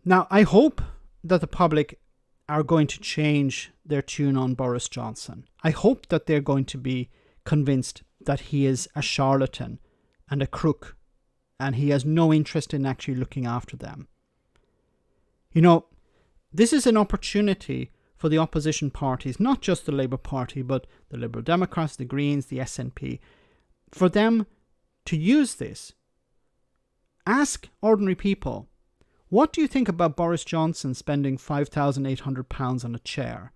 Now, I hope that the public are going to change their tune on Boris Johnson. I hope that they're going to be convinced that he is a charlatan and a crook and he has no interest in actually looking after them. This is an opportunity for the opposition parties, not just the Labour Party, but the Liberal Democrats, the Greens, the SNP, for them to use this. Ask ordinary people, what do you think about Boris Johnson spending £5,800 on a chair?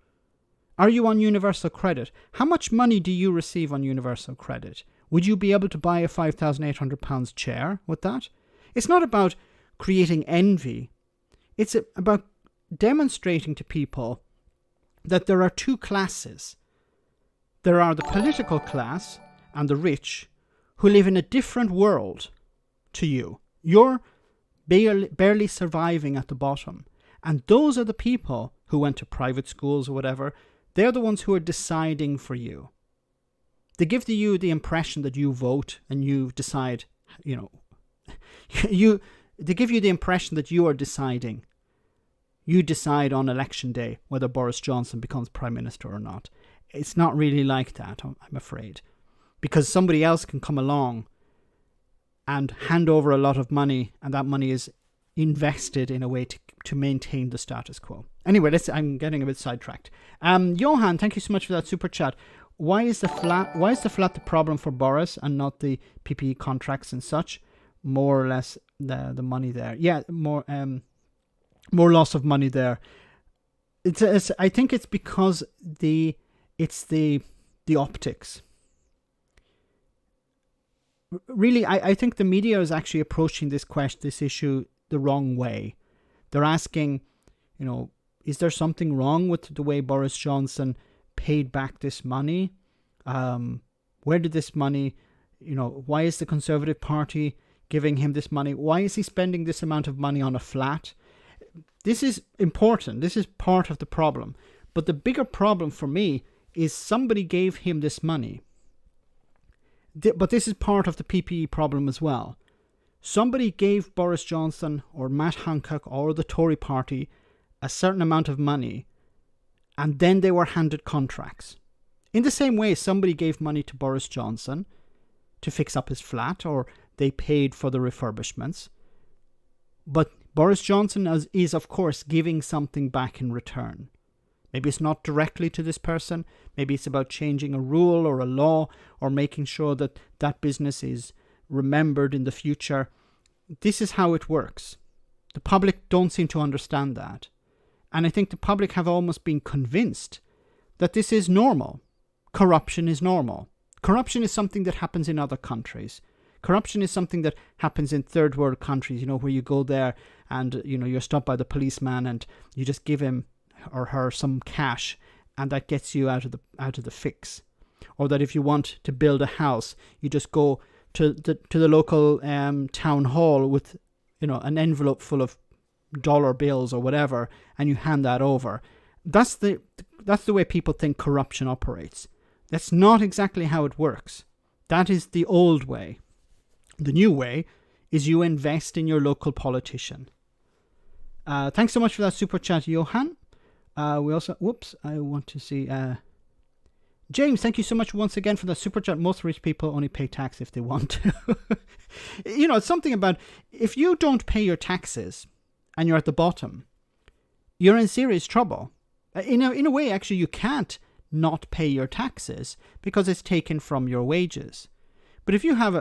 Are you on universal credit? How much money do you receive on universal credit? Would you be able to buy a £5,800 chair with that? It's not about creating envy. It's about demonstrating to people that there are two classes. There are the political class and the rich who live in a different world to you. You're barely surviving at the bottom. And those are the people who went to private schools or whatever. They're the ones who are deciding for you. They give you the impression that you vote and you decide, they give you the impression that you are deciding. You decide on election day whether Boris Johnson becomes Prime Minister or not. It's not really like that, I'm afraid. Because somebody else can come along and hand over a lot of money, and that money is invested in a way to maintain the status quo. Anyway, I'm getting a bit sidetracked. Johan, thank you so much for that super chat. Why is the flat the problem for Boris and not the PPE contracts and such? More or less the money there. Yeah, more loss of money there. I think it's because it's the optics. Really, I think the media is actually approaching this issue the wrong way. They're asking, is there something wrong with the way Boris Johnson paid back this money? Where did this money, why is the Conservative Party giving him this money? Why is he spending this amount of money on a flat? This is important. This is part of the problem. But the bigger problem for me is somebody gave him this money. But this is part of the PPE problem as well. Somebody gave Boris Johnson or Matt Hancock or the Tory party a certain amount of money, and then they were handed contracts. In the same way, somebody gave money to Boris Johnson to fix up his flat, or they paid for the refurbishments. But Boris Johnson is of course giving something back in return. Maybe it's not directly to this person. Maybe it's about changing a rule or a law, or making sure that that business is remembered in the future. This is how it works. The public don't seem to understand that. And I think the public have almost been convinced that this is normal. Corruption is normal. Corruption is something that happens in other countries. Corruption is something that happens in third world countries, where you go there and, you're stopped by the policeman and you just give him or her some cash, and that gets you out of the fix. Or that if you want to build a house, you just go to the local town hall with an envelope full of dollar bills or whatever, and you hand that over. That's the way people think corruption operates. That's not exactly how it works. That is the old way. The new way is you invest in your local politician. Thanks so much for that super chat, Johan. We also, I want to see, James, thank you so much once again for the super chat. Most rich people only pay tax if they want to. It's something about, if you don't pay your taxes and you're at the bottom, you're in serious trouble. In a way, actually, you can't not pay your taxes because it's taken from your wages. But if you have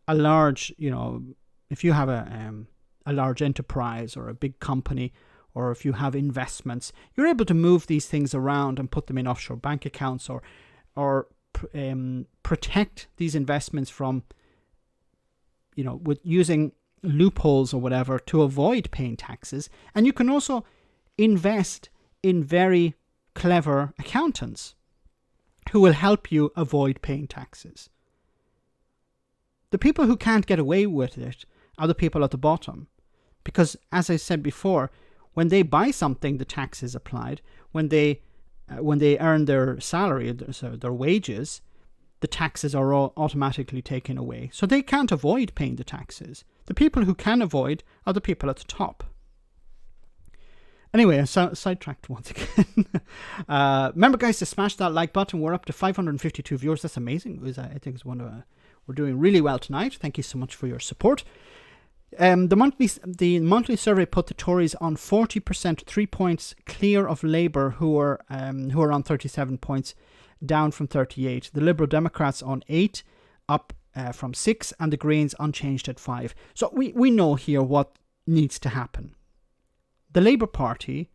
a large, if you have a large enterprise or a big company, or if you have investments, you're able to move these things around and put them in offshore bank accounts, or protect these investments from, with using loopholes or whatever to avoid paying taxes. And you can also invest in very clever accountants who will help you avoid paying taxes. The people who can't get away with it are the people at the bottom. Because, as I said before, when they buy something, the tax is applied. When they earn their salary, so their wages, the taxes are all automatically taken away. So they can't avoid paying the taxes. The people who can avoid are the people at the top. Anyway, I sidetracked once again. Remember, guys, to smash that like button. We're up to 552 viewers. That's amazing. I think it's we're doing really well tonight. Thank you so much for your support. The monthly survey put the Tories on 40%, 3 points clear of Labour, who are on 37 points, down from 38. The Liberal Democrats on 8, up from 6, and the Greens unchanged at 5. So we know here what needs to happen. The Labour Party,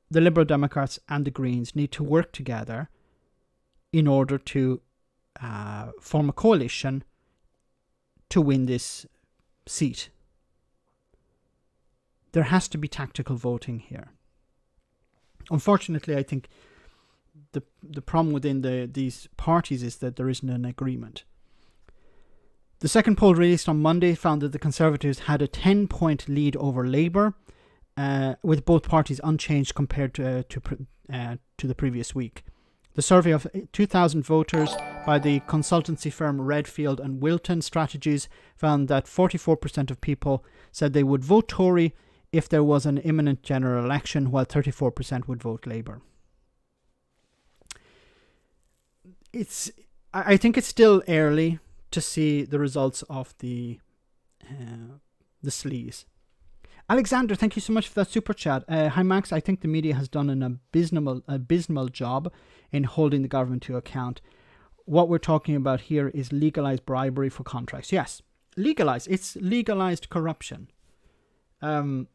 the Liberal Democrats, and the Greens need to work together in order to form a coalition to win this seat. There has to be tactical voting here. Unfortunately, I think the problem within these parties is that there isn't an agreement. The second poll released on Monday found that the Conservatives had a 10-point lead over Labour, with both parties unchanged compared to the previous week. The survey of 2,000 voters by the consultancy firm Redfield and Wilton Strategies found that 44% of people said they would vote Tory if there was an imminent general election, while 34% would vote Labour. I think it's still early to see the results of the sleaze. Alexander, thank you so much for that super chat. Hi Max, I think the media has done an abysmal job in holding the government to account. What we're talking about here is legalized bribery for contracts. Yes, legalized. It's legalized corruption. Once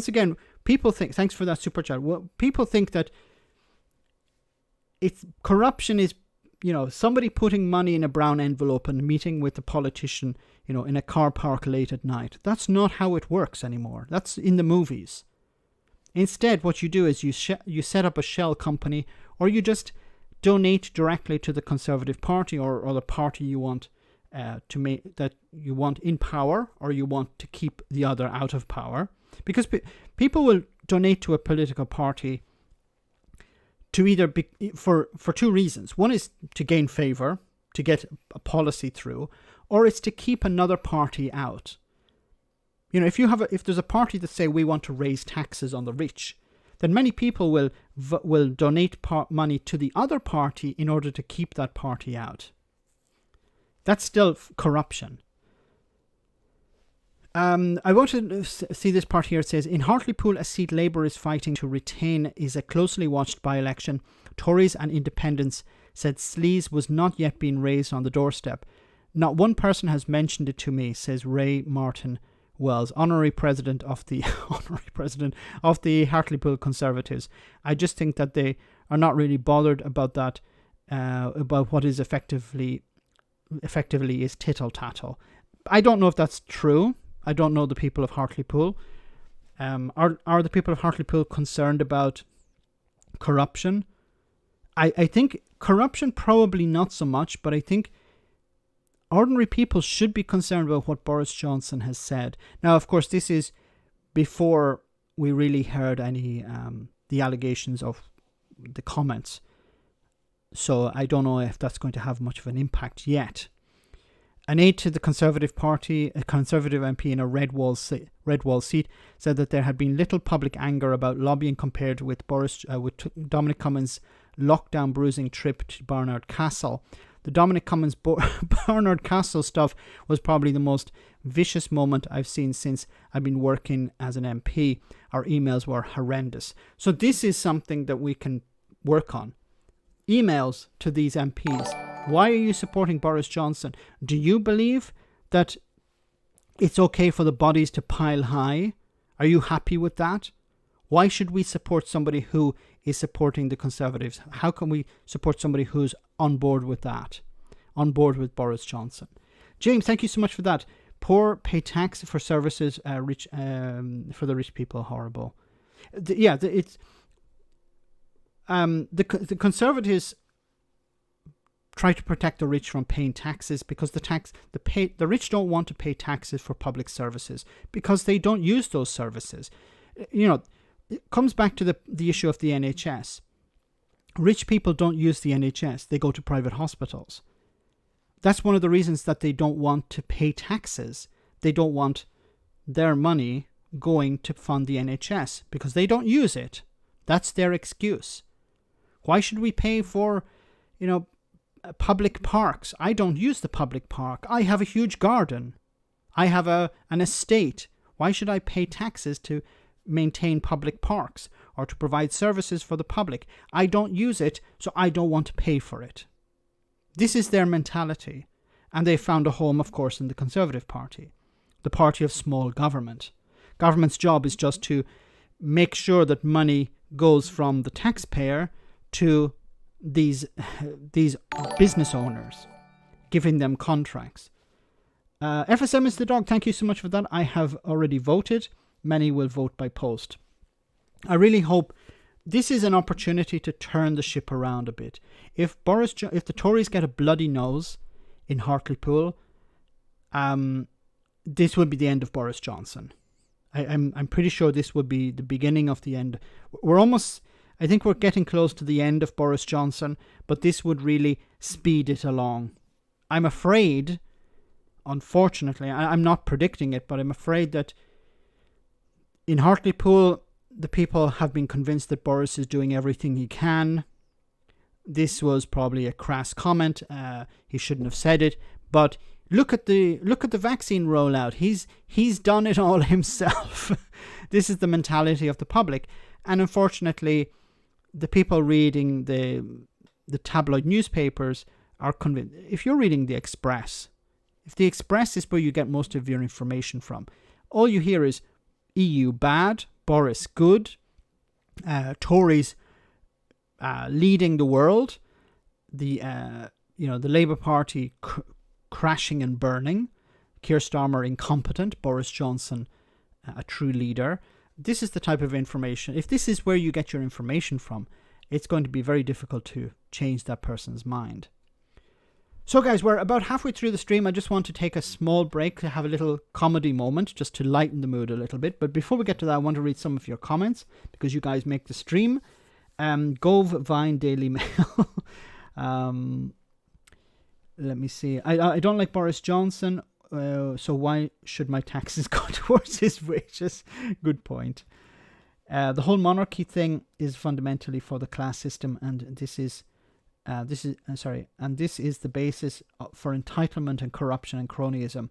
again, people think, thanks for that super chat. Well, people think that corruption is, somebody putting money in a brown envelope and meeting with the politician, in a car park late at night. That's not how it works anymore. That's in the movies. Instead, what you do is you set up a shell company, or you just donate directly to the Conservative Party or the party you want to make that you want in power or you want to keep the other out of power, because people will donate to a political party to either be for two reasons. One is to gain favor, to get a policy through, or it's to keep another party out. You know, if there's a party that say we want to raise taxes on the rich, then many people will donate money to the other party in order to keep that party out. That's still corruption. I want to see this part here. It says, in Hartlepool, a seat Labour is fighting to retain is a closely watched by-election. Tories and independents said Sleaze was not yet being raised on the doorstep. Not one person has mentioned it to me, says Ray Martin Wells, honorary president of the Hartlepool Conservatives. I just think that they are not really bothered about that, about what is effectively is tittle-tattle. I don't know if that's true. I don't know the people of Hartlepool. Are the people of Hartlepool concerned about corruption? I think corruption probably not so much, but I think ordinary people should be concerned about what Boris Johnson has said. Now, of course, this is before we really heard any the allegations of the comments. So I don't know if that's going to have much of an impact yet. An aide to the Conservative Party, a Conservative MP in a red wall seat, said that there had been little public anger about lobbying compared with Dominic Cummings' lockdown bruising trip to Barnard Castle. The Dominic Cummings Barnard Castle stuff was probably the most vicious moment I've seen since I've been working as an MP. Our emails were horrendous. So this is something that we can work on. Emails to these MPs. Why are you supporting Boris Johnson? Do you believe that it's okay for the bodies to pile high? Are you happy with that? Why should we support somebody who is supporting the Conservatives? How can we support somebody who's on board with that? On board with Boris Johnson? James, thank you so much for that. Poor pay tax for services, rich for the rich people, horrible. The Conservatives try to protect the rich from paying taxes because the rich don't want to pay taxes for public services because they don't use those services. You know, it comes back to the issue of the NHS. Rich people don't use the NHS. They go to private hospitals. That's one of the reasons that they don't want to pay taxes. They don't want their money going to fund the NHS because they don't use it. That's their excuse. Why should we pay for, public parks? I don't use the public park. I have a huge garden. I have an estate. Why should I pay taxes to maintain public parks or to provide services for the public? I don't use it, so I don't want to pay for it. This is their mentality. And they found a home, of course, in the Conservative Party, the party of small government. Government's job is just to make sure that money goes from the taxpayer to these business owners, giving them contracts. FSM is the dog. Thank you so much for that. I have already voted. Many will vote by post. I really hope this is an opportunity to turn the ship around a bit. If the Tories get a bloody nose in Hartlepool, this would be the end of Boris Johnson. I'm pretty sure this would be the beginning of the end. I think we're getting close to the end of Boris Johnson, but this would really speed it along. I'm afraid, unfortunately, I'm not predicting it, but I'm afraid that in Hartlepool, the people have been convinced that Boris is doing everything he can. This was probably a crass comment. He shouldn't have said it, but look at the vaccine rollout. He's done it all himself. This is the mentality of the public, and unfortunately, the people reading the tabloid newspapers are convinced. If you're reading the Express, if the Express is where you get most of your information from, all you hear is EU bad, Boris good, Tories leading the world, the Labour Party crashing and burning, Keir Starmer incompetent, Boris Johnson a true leader. This is the type of information. If this is where you get your information from, it's going to be very difficult to change that person's mind. So guys, we're about halfway through the stream. I just want to take a small break to have a little comedy moment, just to lighten the mood a little bit. But before we get to that, I want to read some of your comments, because you guys make the stream. Gove Vine Daily Mail. Let me see. I don't like Boris Johnson, so why should my taxes go towards his wages? Good point. The whole monarchy thing is fundamentally for the class system, and this is the basis for entitlement and corruption and cronyism,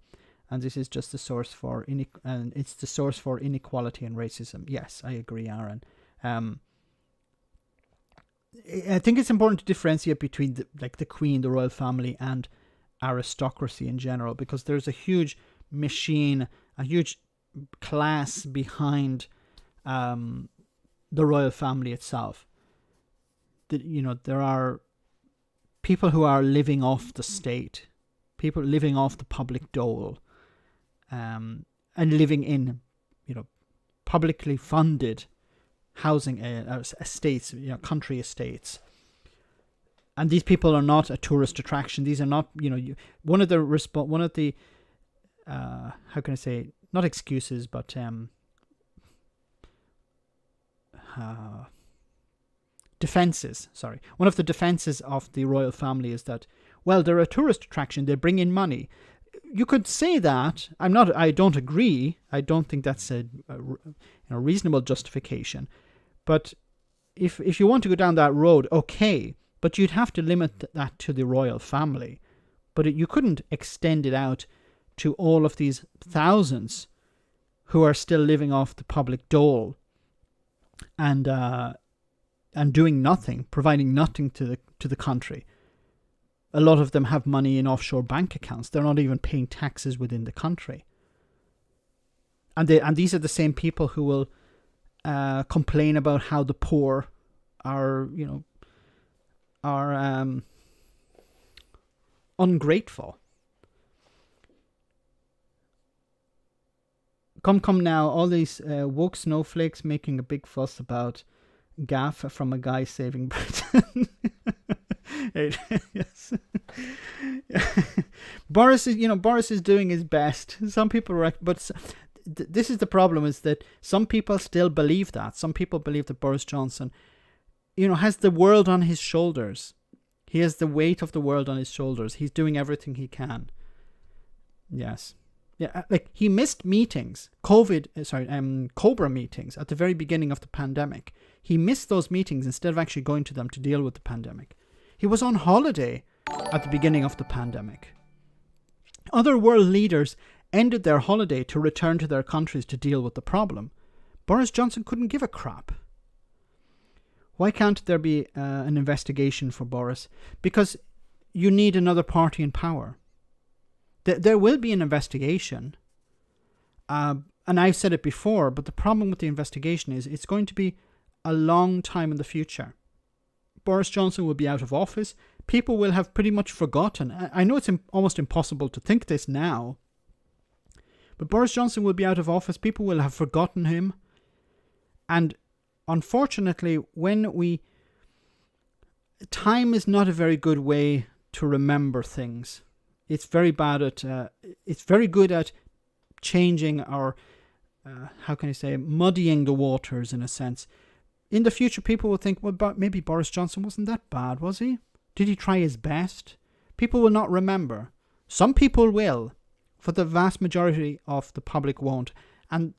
and this is just the source for it's the source for inequality and racism. Yes, I agree, Aaron. I think it's important to differentiate between the Queen, the royal family, and aristocracy in general, because there's a huge machine, a huge class behind the royal family itself. There are people who are living off the state, people living off the public dole, and living in, publicly funded housing estates, country estates. And these people are not a tourist attraction. These are not, one of the how can I say, not excuses, but defenses. Sorry, one of the defenses of the royal family is that, well, they're a tourist attraction. They bring in money. You could say that. I don't agree. I don't think that's a reasonable justification. But if you want to go down that road, okay. But you'd have to limit that to the royal family. But you couldn't extend it out to all of these thousands who are still living off the public dole and doing nothing, providing nothing to the country. A lot of them have money in offshore bank accounts. They're not even paying taxes within the country. And these are the same people who will complain about how the poor are ungrateful. Come now, all these woke snowflakes making a big fuss about gaff from a guy saving Britain. Yes. Boris is doing his best. Some people but this is the problem, is that some people still believe that. Some people believe that Boris Johnson, has the world on his shoulders. He has the weight of the world on his shoulders. He's doing everything he can. Yes. Yeah, he missed meetings, Cobra meetings at the very beginning of the pandemic. He missed those meetings instead of actually going to them to deal with the pandemic. He was on holiday at the beginning of the pandemic. Other world leaders ended their holiday to return to their countries to deal with the problem. Boris Johnson couldn't give a crap. Why can't there be an investigation for Boris? Because you need another party in power. There will be an investigation. And I've said it before, but the problem with the investigation is it's going to be a long time in the future. Boris Johnson will be out of office. People will have pretty much forgotten. I know it's almost impossible to think this now, but Boris Johnson will be out of office. People will have forgotten him. And unfortunately, time is not a very good way to remember things. It's very bad at, it's very good at changing or, muddying the waters in a sense. In the future, people will think, well, maybe Boris Johnson wasn't that bad, was he? Did he try his best? People will not remember. Some people will, but the vast majority of the public won't. And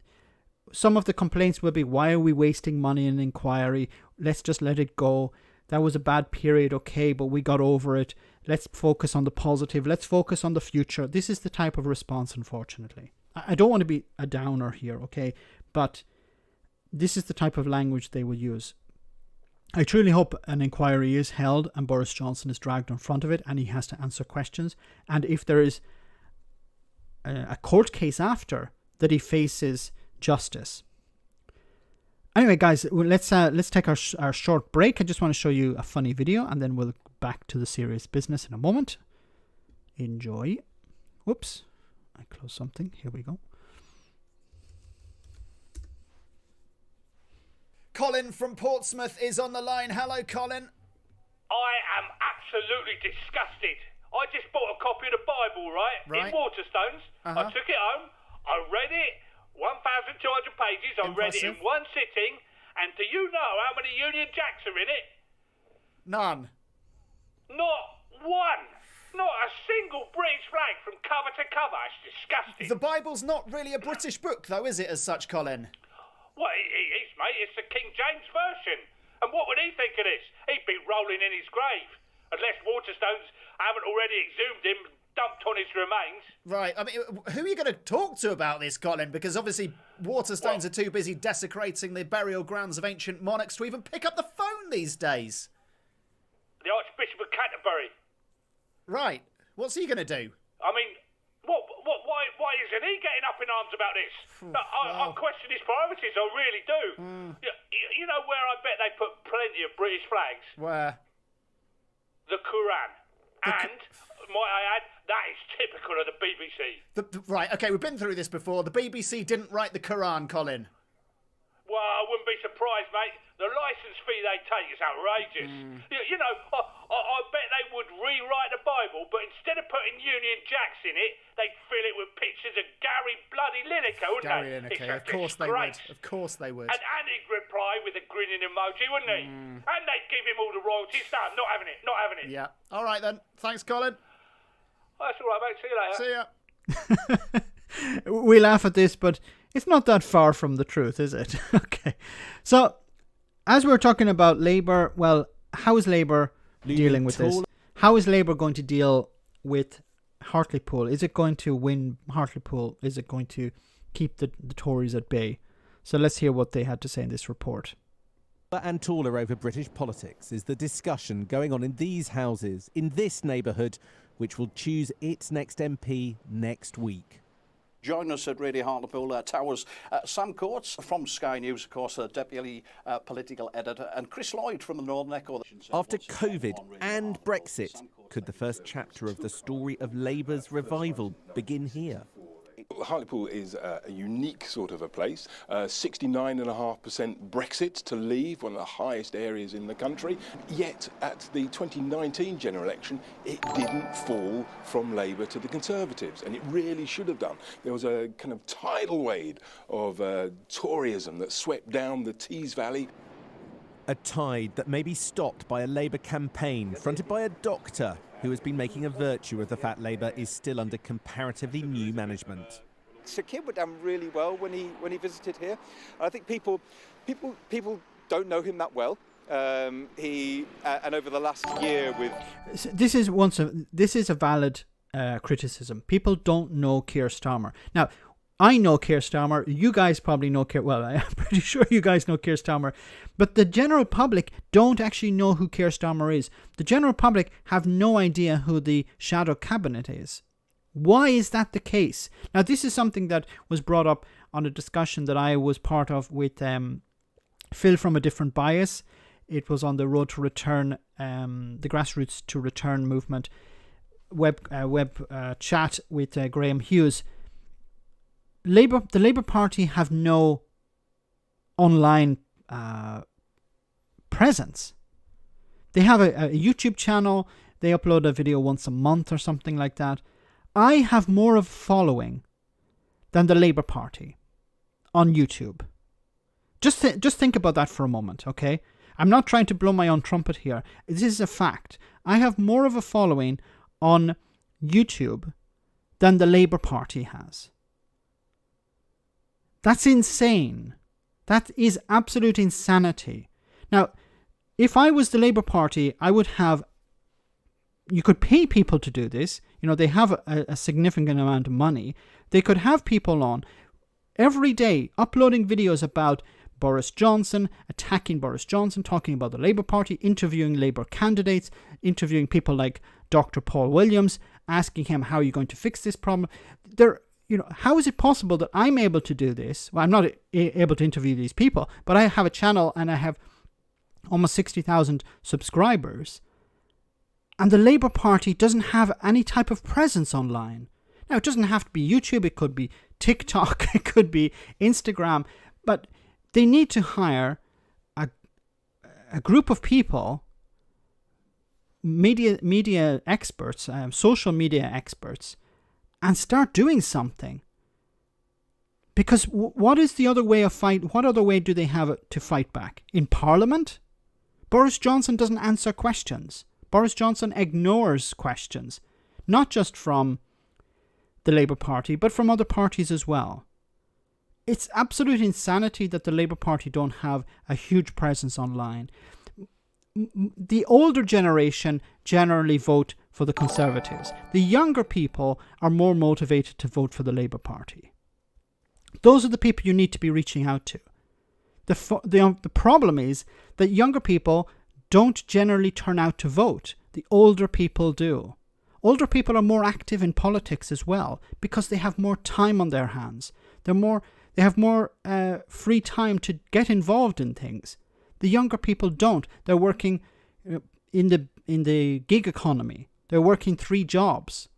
some of the complaints will be, why are we wasting money in an inquiry? Let's just let it go. That was a bad period, okay, but we got over it. Let's focus on the positive. Let's focus on the future. This is the type of response, unfortunately. I don't want to be a downer here, okay? But this is the type of language they will use. I truly hope an inquiry is held and Boris Johnson is dragged in front of it and he has to answer questions. And if there is a court case after, that he faces justice. Anyway, guys, let's take our short break. I just want to show you a funny video and then we'll back to the serious business in a moment. Enjoy. Whoops. I closed something. Here we go. Colin from Portsmouth is on the line. Hello, Colin. I am absolutely disgusted. I just bought a copy of the Bible, right? Right. In Waterstones. I took it home. I read it. 1,200 pages. I read it in Impressive. one sitting. And do you know how many Union Jacks are in it? None. Not one. Not a single British flag from cover to cover. It's disgusting. The Bible's not really a British book, though, is it, as such, Colin? Well, it is, mate. It's the King James Version. And what would he think of this? He'd be rolling in his grave. Unless Waterstones haven't already exhumed him, dumped on his remains. Right. I mean, who are you going to talk to about this, Colin? Because obviously Waterstones are too busy desecrating the burial grounds of ancient monarchs to even pick up the phone these days. The Archbishop of Canterbury. Right. What's he going to do? I mean, why isn't he getting up in arms about this? I question his priorities, I really do. You know where I bet they put plenty of British flags? Where? The Quran. And, might I add, that is typical of the BBC. Right, okay, we've been through this before. The BBC didn't write the Quran, Colin. Well, I wouldn't be surprised, mate. The licence fee they take is outrageous. You know, I bet they would rewrite the Bible, but instead of putting Union Jacks in it, they'd fill it with pictures of Gary bloody Lineker, wouldn't Gary they? Lineker, It's a of course they would. disgrace. Of course they would. And he'd reply with a grinning emoji, wouldn't he? And they'd give him all the royalties. No, not having it, not having it. Yeah. All right then. Thanks, Colin. That's all right, mate. See you later. See ya. We laugh at this, but it's not that far from the truth, is it? Okay. So, as we're talking about Labour, well, how is Labour dealing with this? How is Labour going to deal with Hartlepool? Is it going to win Hartlepool? Is it going to keep the Tories at bay? So let's hear what they had to say in this report. And taller over British politics is the discussion going on in these houses, in this neighbourhood, which will choose its next MP next week. Join us at Radio Hartlepool Towers. Sam Coates from Sky News, of course, Deputy Political Editor, and Chris Lloyd from the Northern Echo. After COVID and Brexit, could the first chapter of the story of Labour's revival begin here? Hartlepool is a unique sort of a place. 69.5% Brexit to leave, one of the highest areas in the country. Yet at the 2019 general election, it didn't fall from Labour to the Conservatives, and it really should have done. There was a kind of tidal wave of Toryism that swept down the Tees Valley. A tide that may be stopped by a Labour campaign fronted by a doctor who has been making a virtue of the fact Labour is still under comparatively new management. Sir Keir went down really well when he visited here. I think people don't know him that well. And over the last year with This is a valid criticism. People don't know Keir Starmer. Now, I know Keir Starmer. You guys probably know Keir. Well, I'm pretty sure you guys know Keir Starmer. But the general public don't actually know who Keir Starmer is. The general public have no idea who the shadow cabinet is. Why is that the case? Now, this is something that was brought up on a discussion that I was part of with Phil from A Different Bias. It was on the Road to Return, the Grassroots to Return movement web chat with Graham Hughes. The Labour Party have no online presence. They have a YouTube channel. They upload a video once a month or something like that. I have more of a following than the Labour Party on YouTube. Just think about that for a moment, okay? I'm not trying to blow my own trumpet here. This is a fact. I have more of a following on YouTube than the Labour Party has. That's insane. That is absolute insanity. Now, if I was the Labour Party, I would have... You could pay people to do this. You know, they have a significant amount of money. They could have people on every day uploading videos about Boris Johnson, attacking Boris Johnson, talking about the Labour Party, interviewing Labour candidates, interviewing people like Dr. Paul Williams, asking him, how are you going to fix this problem? How is it possible that I'm able to do this? Well, I'm not able to interview these people, but I have a channel and I have almost 60,000 subscribers. And the Labour Party doesn't have any type of presence online. Now, it doesn't have to be YouTube. It could be TikTok. It could be Instagram. But they need to hire a group of people media experts, social media experts, and start doing something. Because what is the other way of fight? What other way do they have to fight back? In Parliament? Boris Johnson doesn't answer questions. Boris Johnson ignores questions, not just from the Labour Party, but from other parties as well. It's absolute insanity that the Labour Party don't have a huge presence online. The older generation generally vote for the Conservatives. The younger people are more motivated to vote for the Labour Party. Those are the people you need to be reaching out to. The problem is that younger people don't generally turn out to vote. The older people do. Older people are more active in politics as well because they have more time on their hands. They have more free time to get involved in things. The younger people don't. They're working in the gig economy. They're working 3 jobs.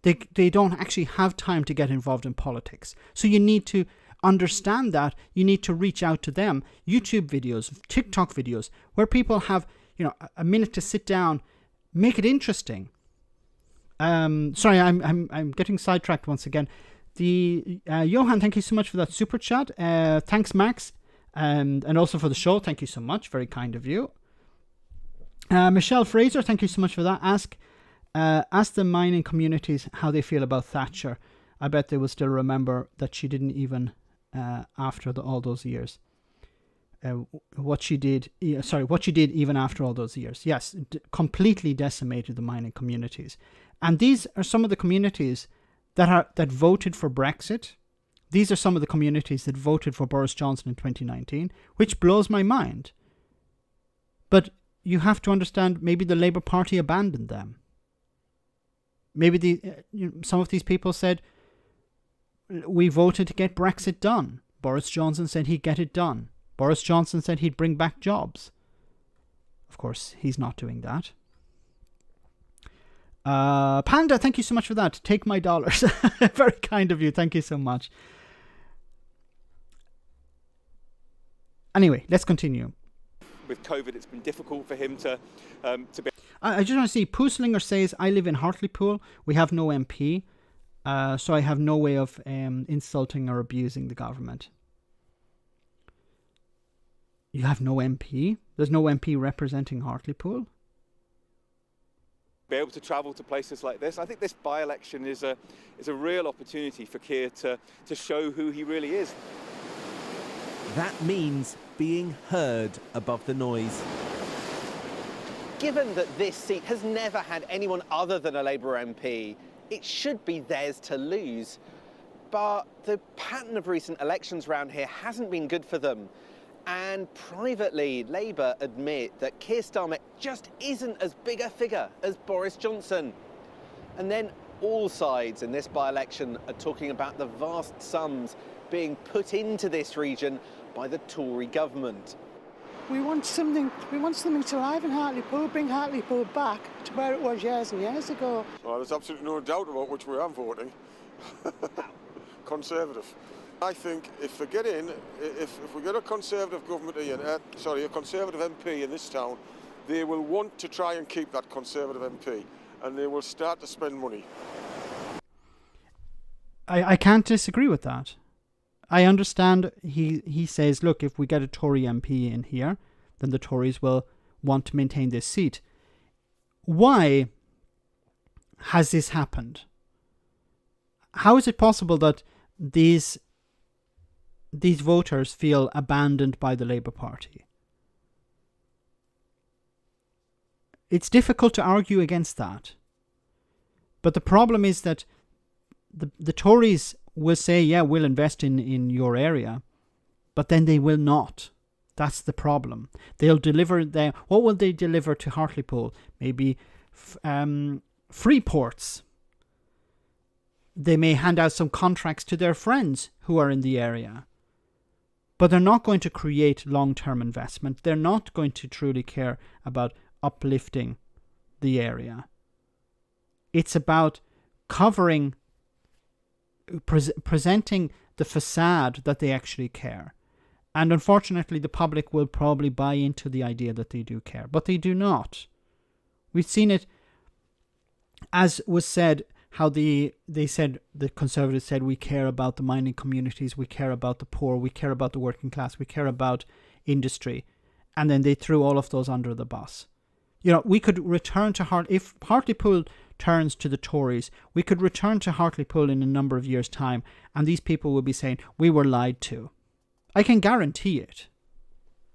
They don't actually have time to get involved in politics. So you need to understand that. You need to reach out to them. YouTube videos, TikTok videos, where people have a minute to sit down, make it interesting. Sorry, I'm getting sidetracked once again. Johan, thank you so much for that super chat. Thanks, Max, and also for the show. Thank you so much. Very kind of you. Michelle Fraser, thank you so much for that. Ask the mining communities how they feel about Thatcher. I bet they will still remember that she didn't even, after all those years. What she did even after all those years. Yes, completely decimated the mining communities. And these are some of the communities that voted for Brexit. These are some of the communities that voted for Boris Johnson in 2019, which blows my mind. But you have to understand, maybe the Labour Party abandoned them. Maybe some of these people said, we voted to get Brexit done. Boris Johnson said he'd get it done. Boris Johnson said he'd bring back jobs. Of course, he's not doing that. Panda, thank you so much for that. Take my dollars. Very kind of you. Thank you so much. Anyway, let's continue. With COVID, it's been difficult for him to be. I just want to see, Puslinger says, I live in Hartlepool. We have no MP. So I have no way of insulting or abusing the government. You have no MP? There's no MP representing Hartlepool? Be able to travel to places like this. I think this by-election is a real opportunity for Keir to show who he really is. That means being heard above the noise. Given that this seat has never had anyone other than a Labour MP, it should be theirs to lose. But the pattern of recent elections around here hasn't been good for them. And privately, Labour admit that Keir Starmer just isn't as big a figure as Boris Johnson. And then all sides in this by-election are talking about the vast sums being put into this region by the Tory government. We want something to live in Hartlepool, bring Hartlepool back to where it was years and years ago. Well, there's absolutely no doubt about which way I'm voting. Conservative. I think if we get a Conservative government in, a Conservative MP in this town, they will want to try and keep that Conservative MP, and they will start to spend money. I can't disagree with that. I understand he says, look, if we get a Tory MP in here, then the Tories will want to maintain this seat. Why has this happened? How is it possible that these voters feel abandoned by the Labour Party? It's difficult to argue against that. But the problem is that the Tories will say, yeah, we'll invest in your area, but then they will not. That's the problem. They'll deliver what will they deliver to Hartlepool? Maybe free ports. They may hand out some contracts to their friends who are in the area. But they're not going to create long-term investment. They're not going to truly care about uplifting the area. It's about covering, presenting the facade that they actually care. And unfortunately, the public will probably buy into the idea that they do care. But they do not. We've seen it, as was said, how the Conservatives said, we care about the mining communities, we care about the poor, we care about the working class, we care about industry. And then they threw all of those under the bus. You know, we could return to if Hartlepool turns to the Tories, we could return to Hartlepool in a number of years' time, and these people will be saying, we were lied to. I can guarantee it.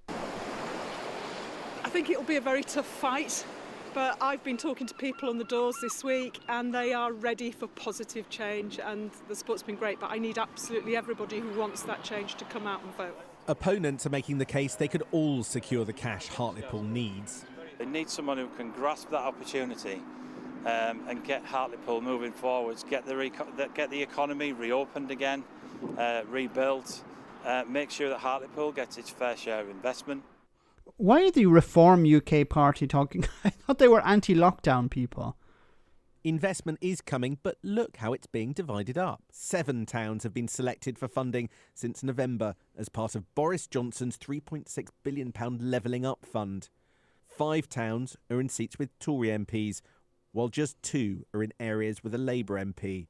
I think it'll be a very tough fight, but I've been talking to people on the doors this week and they are ready for positive change, and the support's been great, but I need absolutely everybody who wants that change to come out and vote. Opponents are making the case they could all secure the cash Hartlepool needs. They need someone who can grasp that opportunity and get Hartlepool moving forwards, get the economy reopened again, rebuilt, make sure that Hartlepool gets its fair share of investment. Why are the Reform UK Party talking? I thought they were anti-lockdown people. Investment is coming, but look how it's being divided up. 7 towns have been selected for funding since November as part of Boris Johnson's £3.6 billion levelling up fund. 5 towns are in seats with Tory MPs, while just 2 are in areas with a Labour MP.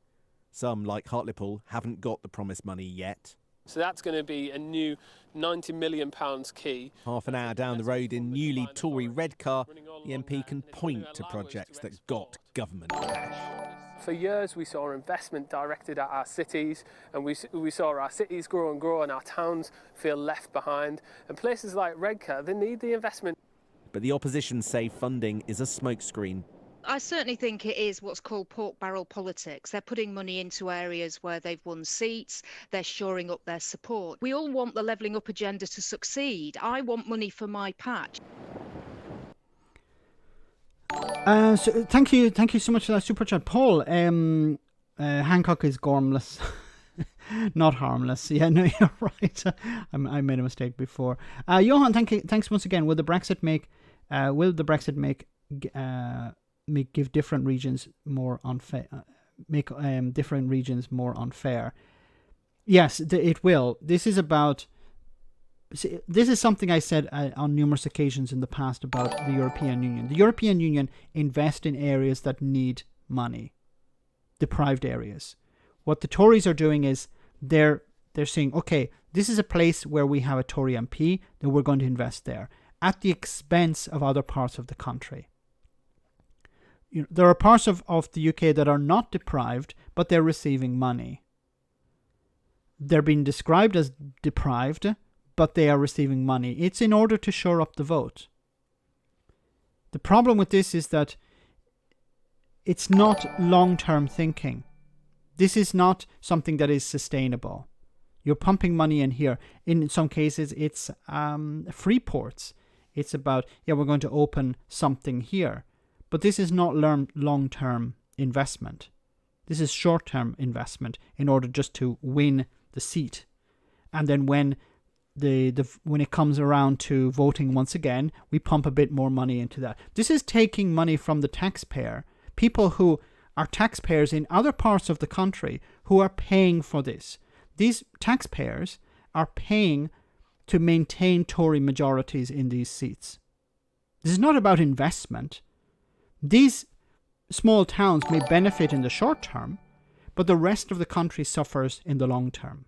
Some, like Hartlepool, haven't got the promised money yet. So that's going to be a new £90 million key. Half an hour down the road in newly Tory red car, the MP can point to projects that got government cash. For years we saw investment directed at our cities, and we saw our cities grow and grow and our towns feel left behind. And places like Redcar, they need the investment. But the opposition say funding is a smokescreen. I certainly think it is what's called pork barrel politics. They're putting money into areas where they've won seats. They're shoring up their support. We all want the levelling up agenda to succeed. I want money for my patch. So thank you so much for that super chat, Paul. Hancock is gormless, not harmless. Yeah, no, you're right. I made a mistake before. Johan, thanks once again. Will the Brexit give different regions more unfair? Make different regions more unfair? Yes, it will. This is something I said on numerous occasions in the past about the European Union. The European Union invest in areas that need money, deprived areas. What the Tories are doing is they're saying, okay, this is a place where we have a Tory MP, then we're going to invest there at the expense of other parts of the country. You know, there are parts of the UK that are not deprived, but they're receiving money. They're being described as deprived, but they are receiving money. It's in order to shore up the vote. The problem with this is that it's not long-term thinking. This is not something that is sustainable. You're pumping money in here. In some cases, it's free ports. It's about, we're going to open something here. But this is not long-term investment. This is short-term investment in order just to win the seat. And then when it comes around to voting once again, we pump a bit more money into that. This is taking money from the taxpayer. People who are taxpayers in other parts of the country who are paying for this. These taxpayers are paying to maintain Tory majorities in these seats. This is not about investment. These small towns may benefit in the short term, but the rest of the country suffers in the long term.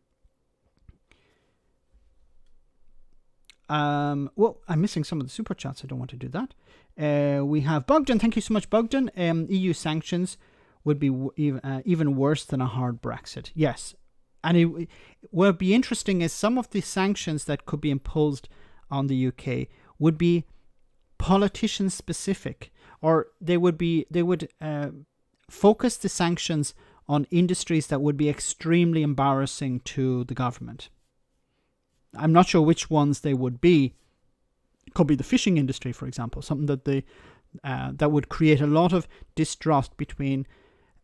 Well, I'm missing some of the super chats. I don't want to do that. We have Bogdan. Thank you so much, Bogdan. EU sanctions would be even worse than a hard Brexit. Yes. And it will be interesting is some of the sanctions that could be imposed on the UK would be politician specific, or they would focus the sanctions on industries that would be extremely embarrassing to the government. I'm not sure which ones they would be. It could be the fishing industry, for example, something that that would create a lot of distrust between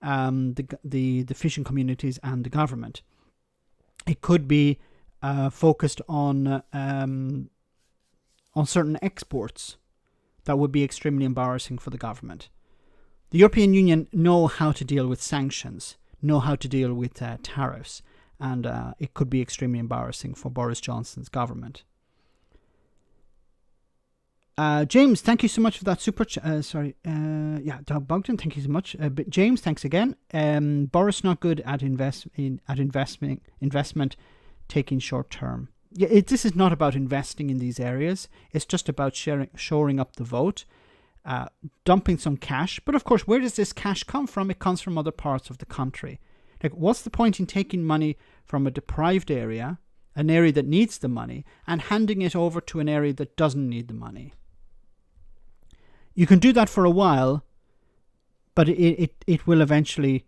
the fishing communities and the government. It could be focused on certain exports that would be extremely embarrassing for the government. The European Union know how to deal with sanctions, know how to deal with tariffs, and it could be extremely embarrassing for Boris Johnson's government. James, thank you so much for that super Doug Bogdan, thank you so much. But James, thanks again. Boris not good at investment taking short term. Yeah, this is not about investing in these areas. It's just about shoring up the vote, dumping some cash. But of course, where does this cash come from? It comes from other parts of the country. Like, what's the point in taking money from a deprived area, an area that needs the money, and handing it over to an area that doesn't need the money? You can do that for a while, but it will eventually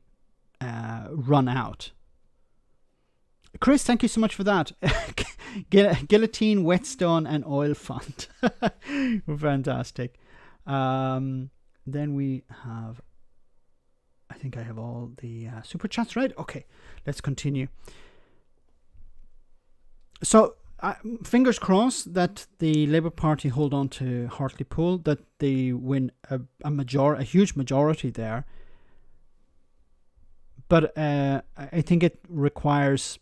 run out. Chris, thank you so much for that. Guillotine, Whetstone, and Oil Fund. Fantastic. Then we have... I think I have all the super chats right. Okay, let's continue. So, fingers crossed that the Labour Party hold on to Hartlepool, that they win a huge majority there. But I think it requires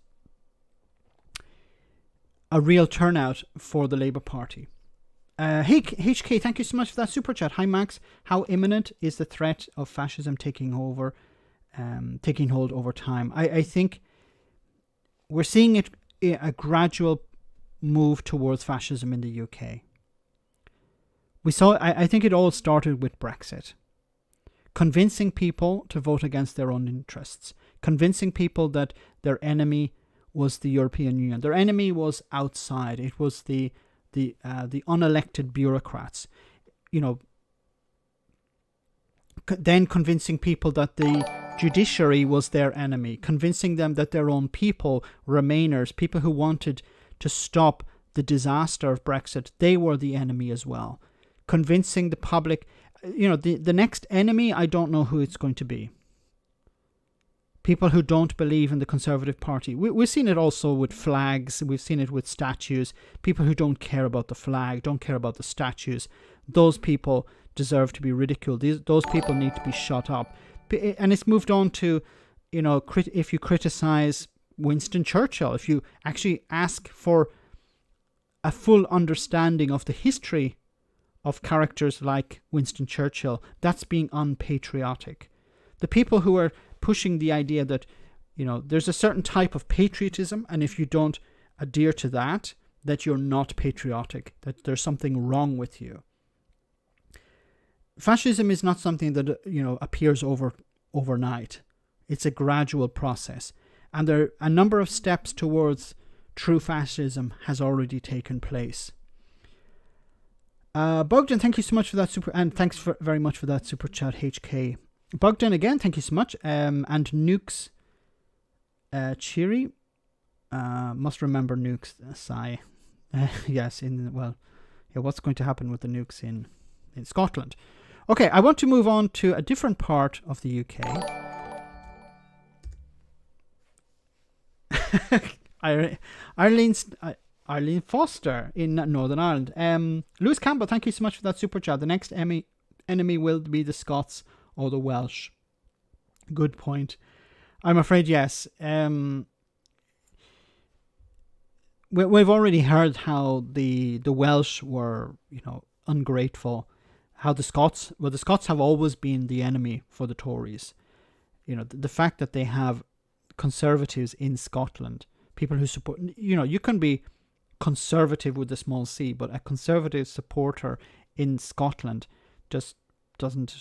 a real turnout for the Labour Party. Hey, HK, thank you so much for that super chat. Hi, Max. How imminent is the threat of fascism taking hold over time? I think we're seeing a gradual move towards fascism in the UK. I think it all started with Brexit. Convincing people to vote against their own interests. Convincing people that their enemy was the European Union. Their enemy was outside. It was the unelected bureaucrats, then convincing people that the judiciary was their enemy, convincing them that their own people, Remainers, people who wanted to stop the disaster of Brexit, they were the enemy as well. Convincing the public, the next enemy, I don't know who it's going to be. People who don't believe in the Conservative Party. We've seen it also with flags. We've seen it with statues. People who don't care about the flag, don't care about the statues. Those people deserve to be ridiculed. Those people need to be shut up. And it's moved on to, if you criticize Winston Churchill, if you actually ask for a full understanding of the history of characters like Winston Churchill, that's being unpatriotic. The people who are pushing the idea that, there's a certain type of patriotism, and if you don't adhere to that you're not patriotic, that there's something wrong with you. Fascism is not something that, appears overnight. It's a gradual process. And there are a number of steps towards true fascism has already taken place. Bogdan, thank you so much for that and thanks very much for that super chat, HK. Bogdan again, thank you so much. And Nukes Cheery, must remember nukes, sigh. Yes, what's going to happen with the nukes in Scotland? Okay, I want to move on to a different part of the UK. Arlene Foster in Northern Ireland. Lewis Campbell, thank you so much for that super chat. The next enemy will be the Scots or the Welsh. Good point. I'm afraid, yes. We've already heard how the Welsh were, ungrateful. How the Scots have always been the enemy for the Tories. The fact that they have Conservatives in Scotland, people who support, you can be conservative with a small c, but a Conservative supporter in Scotland just doesn't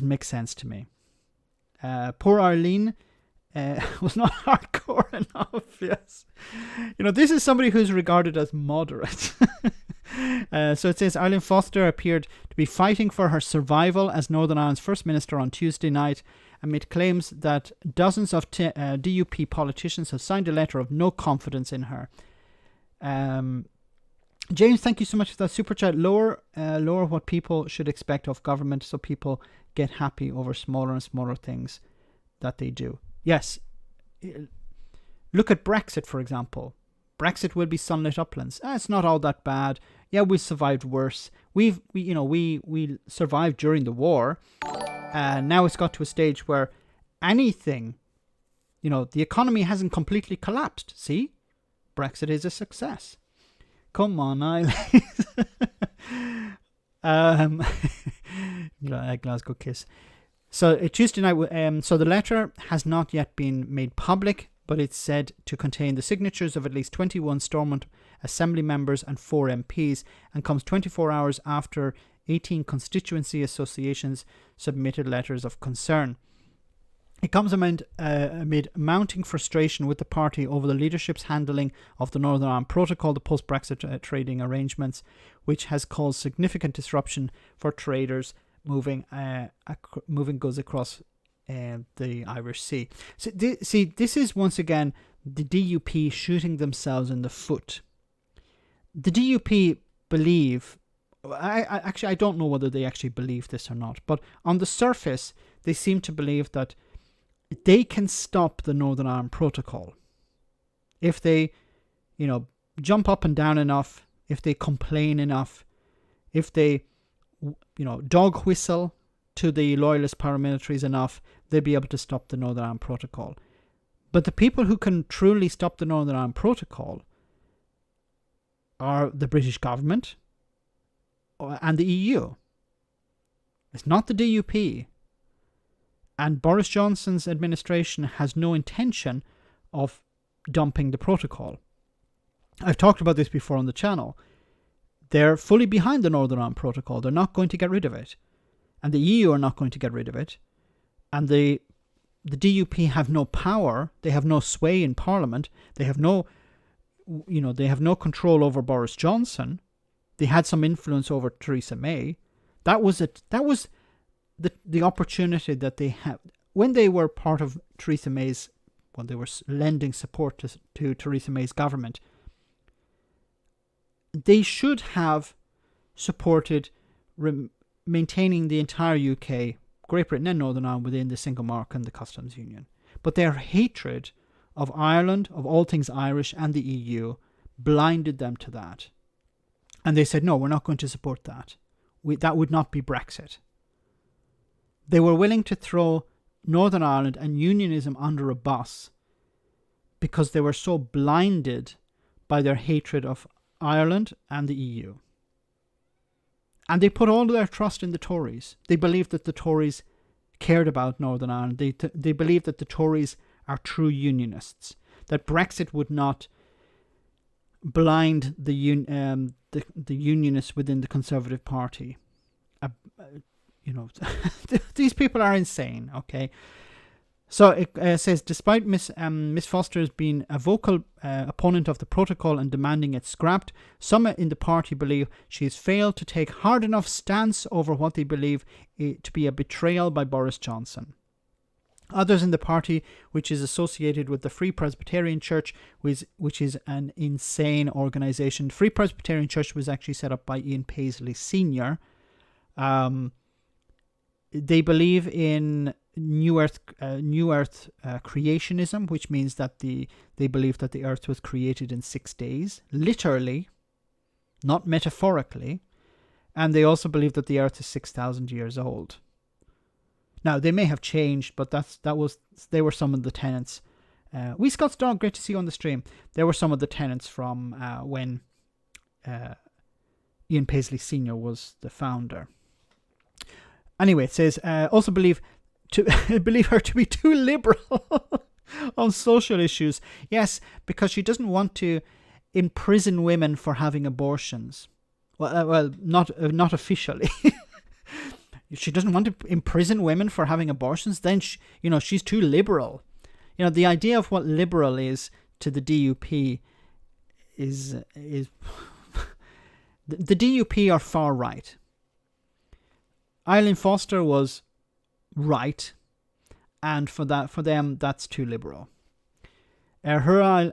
make sense to me. Poor Arlene was not hardcore enough, yes. This is somebody who's regarded as moderate. So it says, Arlene Foster appeared to be fighting for her survival as Northern Ireland's First Minister on Tuesday night, amid claims that dozens of DUP politicians have signed a letter of no confidence in her. James, thank you so much for that super chat. Lower what people should expect of government so people get happy over smaller and smaller things that they do. Yes. Look at Brexit, for example. Brexit will be sunlit uplands. It's not all that bad. Yeah, we survived worse. We survived during the war. Now it's got to a stage where anything, the economy hasn't completely collapsed. See? Brexit is a success. Come on, Eileen. Glasgow Kiss. So Tuesday night, so the letter has not yet been made public, but it's said to contain the signatures of at least 21 Stormont Assembly members and 4 MPs, and comes 24 hours after 18 constituency associations submitted letters of concern. It comes amid mounting frustration with the party over the leadership's handling of the Northern Ireland Protocol, the post-Brexit trading arrangements, which has caused significant disruption for traders moving goods across the Irish Sea. So, this is once again the DUP shooting themselves in the foot. The DUP believe, I don't know whether they actually believe this or not, but on the surface, they seem to believe that they can stop the Northern Ireland Protocol if they, jump up and down enough, if they complain enough, if they, dog whistle to the loyalist paramilitaries enough, they'll be able to stop the Northern Ireland Protocol. But the people who can truly stop the Northern Ireland Protocol are the British government and the EU. It's not the DUP. And Boris Johnson's administration has no intention of dumping the protocol. I've talked about this before on the channel. They're fully behind the Northern Ireland Protocol. They're not going to get rid of it. And the EU are not going to get rid of it. And the DUP have no power. They have no sway in Parliament. They have no control over Boris Johnson. They had some influence over Theresa May. That was the opportunity that they had when they were part of Theresa May's, when they were lending support to Theresa May's government. They should have supported maintaining the entire UK, Great Britain and Northern Ireland within the single market and the customs union. But their hatred of Ireland, of all things Irish and the EU, blinded them to that. And they said, no, we're not going to support that. That would not be Brexit. They were willing to throw Northern Ireland and unionism under a bus because they were so blinded by their hatred of Ireland and the EU. And they put all their trust in the Tories. They believed that the Tories cared about Northern Ireland. They believed that the Tories are true unionists, that Brexit would not blind the unionists within the Conservative Party. These people are insane, okay? So it says, despite Miss Foster has been a vocal opponent of the protocol and demanding it scrapped, some in the party believe she has failed to take hard enough stance over what they believe to be a betrayal by Boris Johnson. Others in the party, which is associated with the Free Presbyterian Church, which is an insane organisation. The Free Presbyterian Church was actually set up by Ian Paisley Sr., they believe in New Earth creationism, which means that they believe that the Earth was created in 6 days, literally, not metaphorically, and they also believe that the Earth is 6,000 years old. Now they may have changed, but they were some of the tenets. Wee Scott's Dog, great to see you on the stream. There were some of the tenets from when Ian Paisley Sr. was the founder. Anyway, it says, also believe her to be too liberal on social issues. Yes, because she doesn't want to imprison women for having abortions. Well, not officially. She doesn't want to imprison women for having abortions. Then she's too liberal. The idea of what liberal is to the DUP is the DUP are far right. Eileen Foster was right, and for them that's too liberal. Her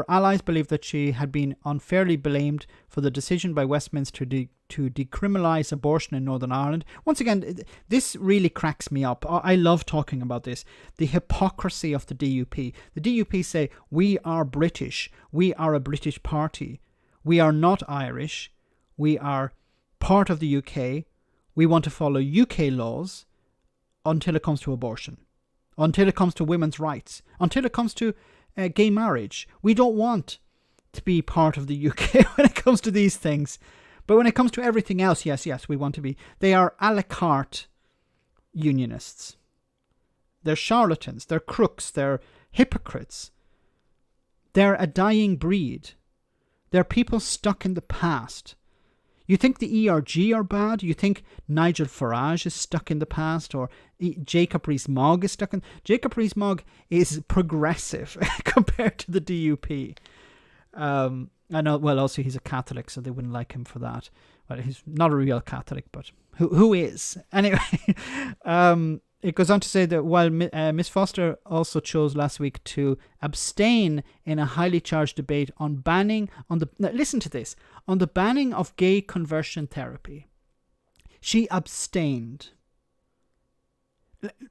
allies believe that she had been unfairly blamed for the decision by Westminster to decriminalise abortion in Northern Ireland. Once again, this really cracks me up. I love talking about this. The hypocrisy of the DUP. The DUP say, we are British. We are a British party. We are not Irish. We are part of the UK. We want to follow UK laws until it comes to abortion, until it comes to women's rights, until it comes to gay marriage. We don't want to be part of the UK when it comes to these things. But when it comes to everything else, yes, we want to be. They are a la carte unionists. They're charlatans, they're crooks, they're hypocrites. They're a dying breed. They're people stuck in the past. You think the ERG are bad? You think Nigel Farage is stuck in the past? Or Jacob Rees-Mogg is stuck in... Jacob Rees-Mogg is progressive compared to the DUP. I know, well, also he's a Catholic, so they wouldn't like him for that. Well, he's not a real Catholic, but who is? Anyway, it goes on to say that while Miss Foster also chose last week to abstain in a highly charged debate on banning listen to this, on the banning of gay conversion therapy. She abstained.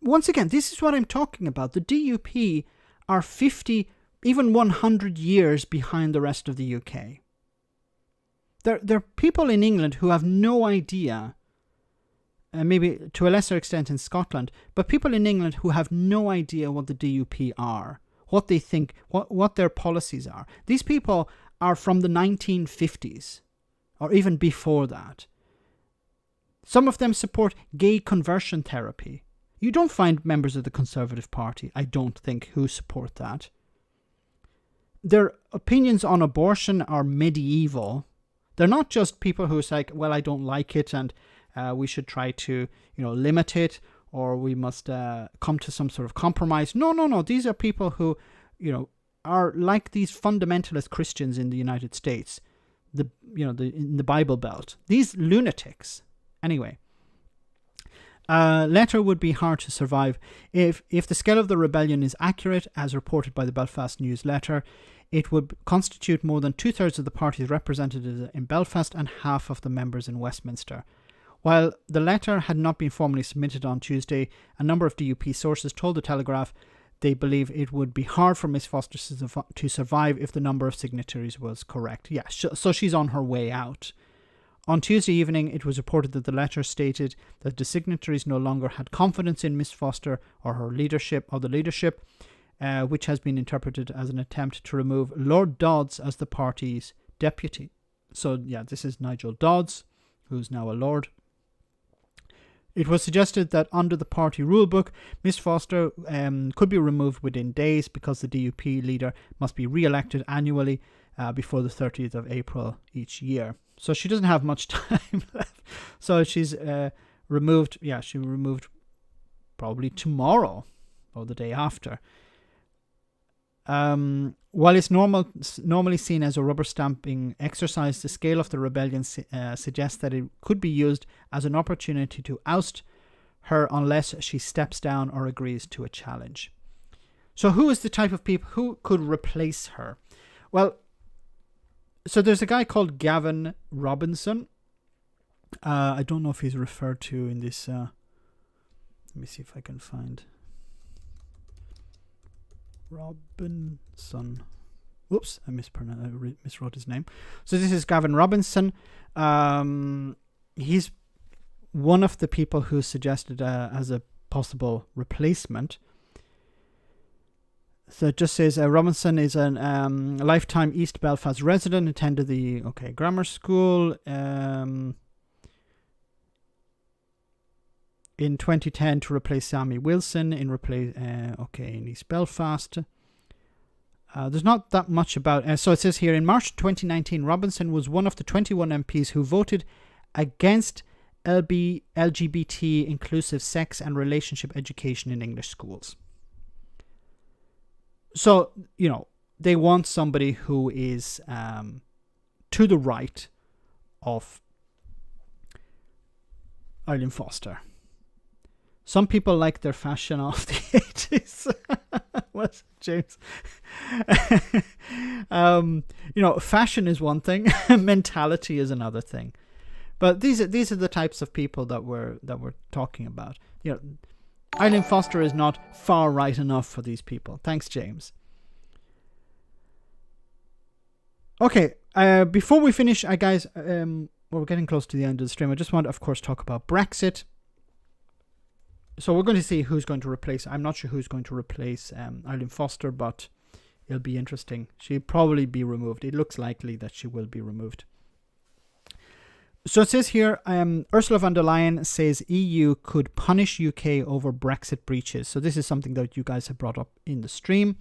Once again, this is what I'm talking about. The DUP are 50, even 100 years behind the rest of the UK. There are people in England who have no idea, maybe to a lesser extent in Scotland, but people in England who have no idea what the DUP are, what they think, what their policies are. These people are from the 1950s, or even before that. Some of them support gay conversion therapy. You don't find members of the Conservative Party, I don't think, who support that. Their opinions on abortion are medieval. They're not just people who say, well, I don't like it and we should try to, limit it, or we must come to some sort of compromise. No. These are people who, are like these fundamentalist Christians in the United States, in the Bible Belt. These lunatics. Anyway, letter would be hard to survive. If the scale of the rebellion is accurate, as reported by the Belfast News Letter, it would constitute more than 2/3 of the parties represented in Belfast and half of the members in Westminster. While the letter had not been formally submitted on Tuesday, a number of DUP sources told the Telegraph they believe it would be hard for Miss Foster to survive if the number of signatories was correct. Yeah, so she's on her way out. On Tuesday evening, it was reported that the letter stated that the signatories no longer had confidence in Miss Foster or her leadership, which has been interpreted as an attempt to remove Lord Dodds as the party's deputy. So, yeah, this is Nigel Dodds, who's now a Lord. It was suggested that under the party rulebook, Miss Foster could be removed within days because the DUP leader must be re-elected annually before the 30th of April each year. So she doesn't have much time left. So she's removed. Yeah, she removed probably tomorrow or the day after. While it's normally seen as a rubber stamping exercise, the scale of the rebellion suggests that it could be used as an opportunity to oust her unless she steps down or agrees to a challenge. So who is the type of people who could replace her? Well, so there's a guy called Gavin Robinson. I don't know if he's referred to in this. Let me see if I can find Robinson. Whoops, I miswrote his name. So this is Gavin Robinson. He's one of the people who suggested as a possible replacement. So it just says Robinson is a lifetime East Belfast resident, attended the grammar school. In 2010 to replace Sammy Wilson in East Belfast. There's not that much about... so it says here, in March 2019, Robinson was one of the 21 MPs who voted against LGBT inclusive sex and relationship education in English schools. So, they want somebody who is to the right of Eileen Foster. Some people like their fashion of the 80s. What's James? Fashion is one thing, mentality is another thing. But these are the types of people that we're talking about. Eileen Foster is not far right enough for these people. Thanks, James. Okay, before we finish, guys, we're getting close to the end of the stream. I just want to, of course, talk about Brexit. So we're going to see who's going to replace. I'm not sure who's going to replace Eileen Foster, but it'll be interesting. She'll probably be removed. It looks likely that she will be removed. So it says here, Ursula von der Leyen says EU could punish UK over Brexit breaches. So this is something that you guys have brought up in the stream.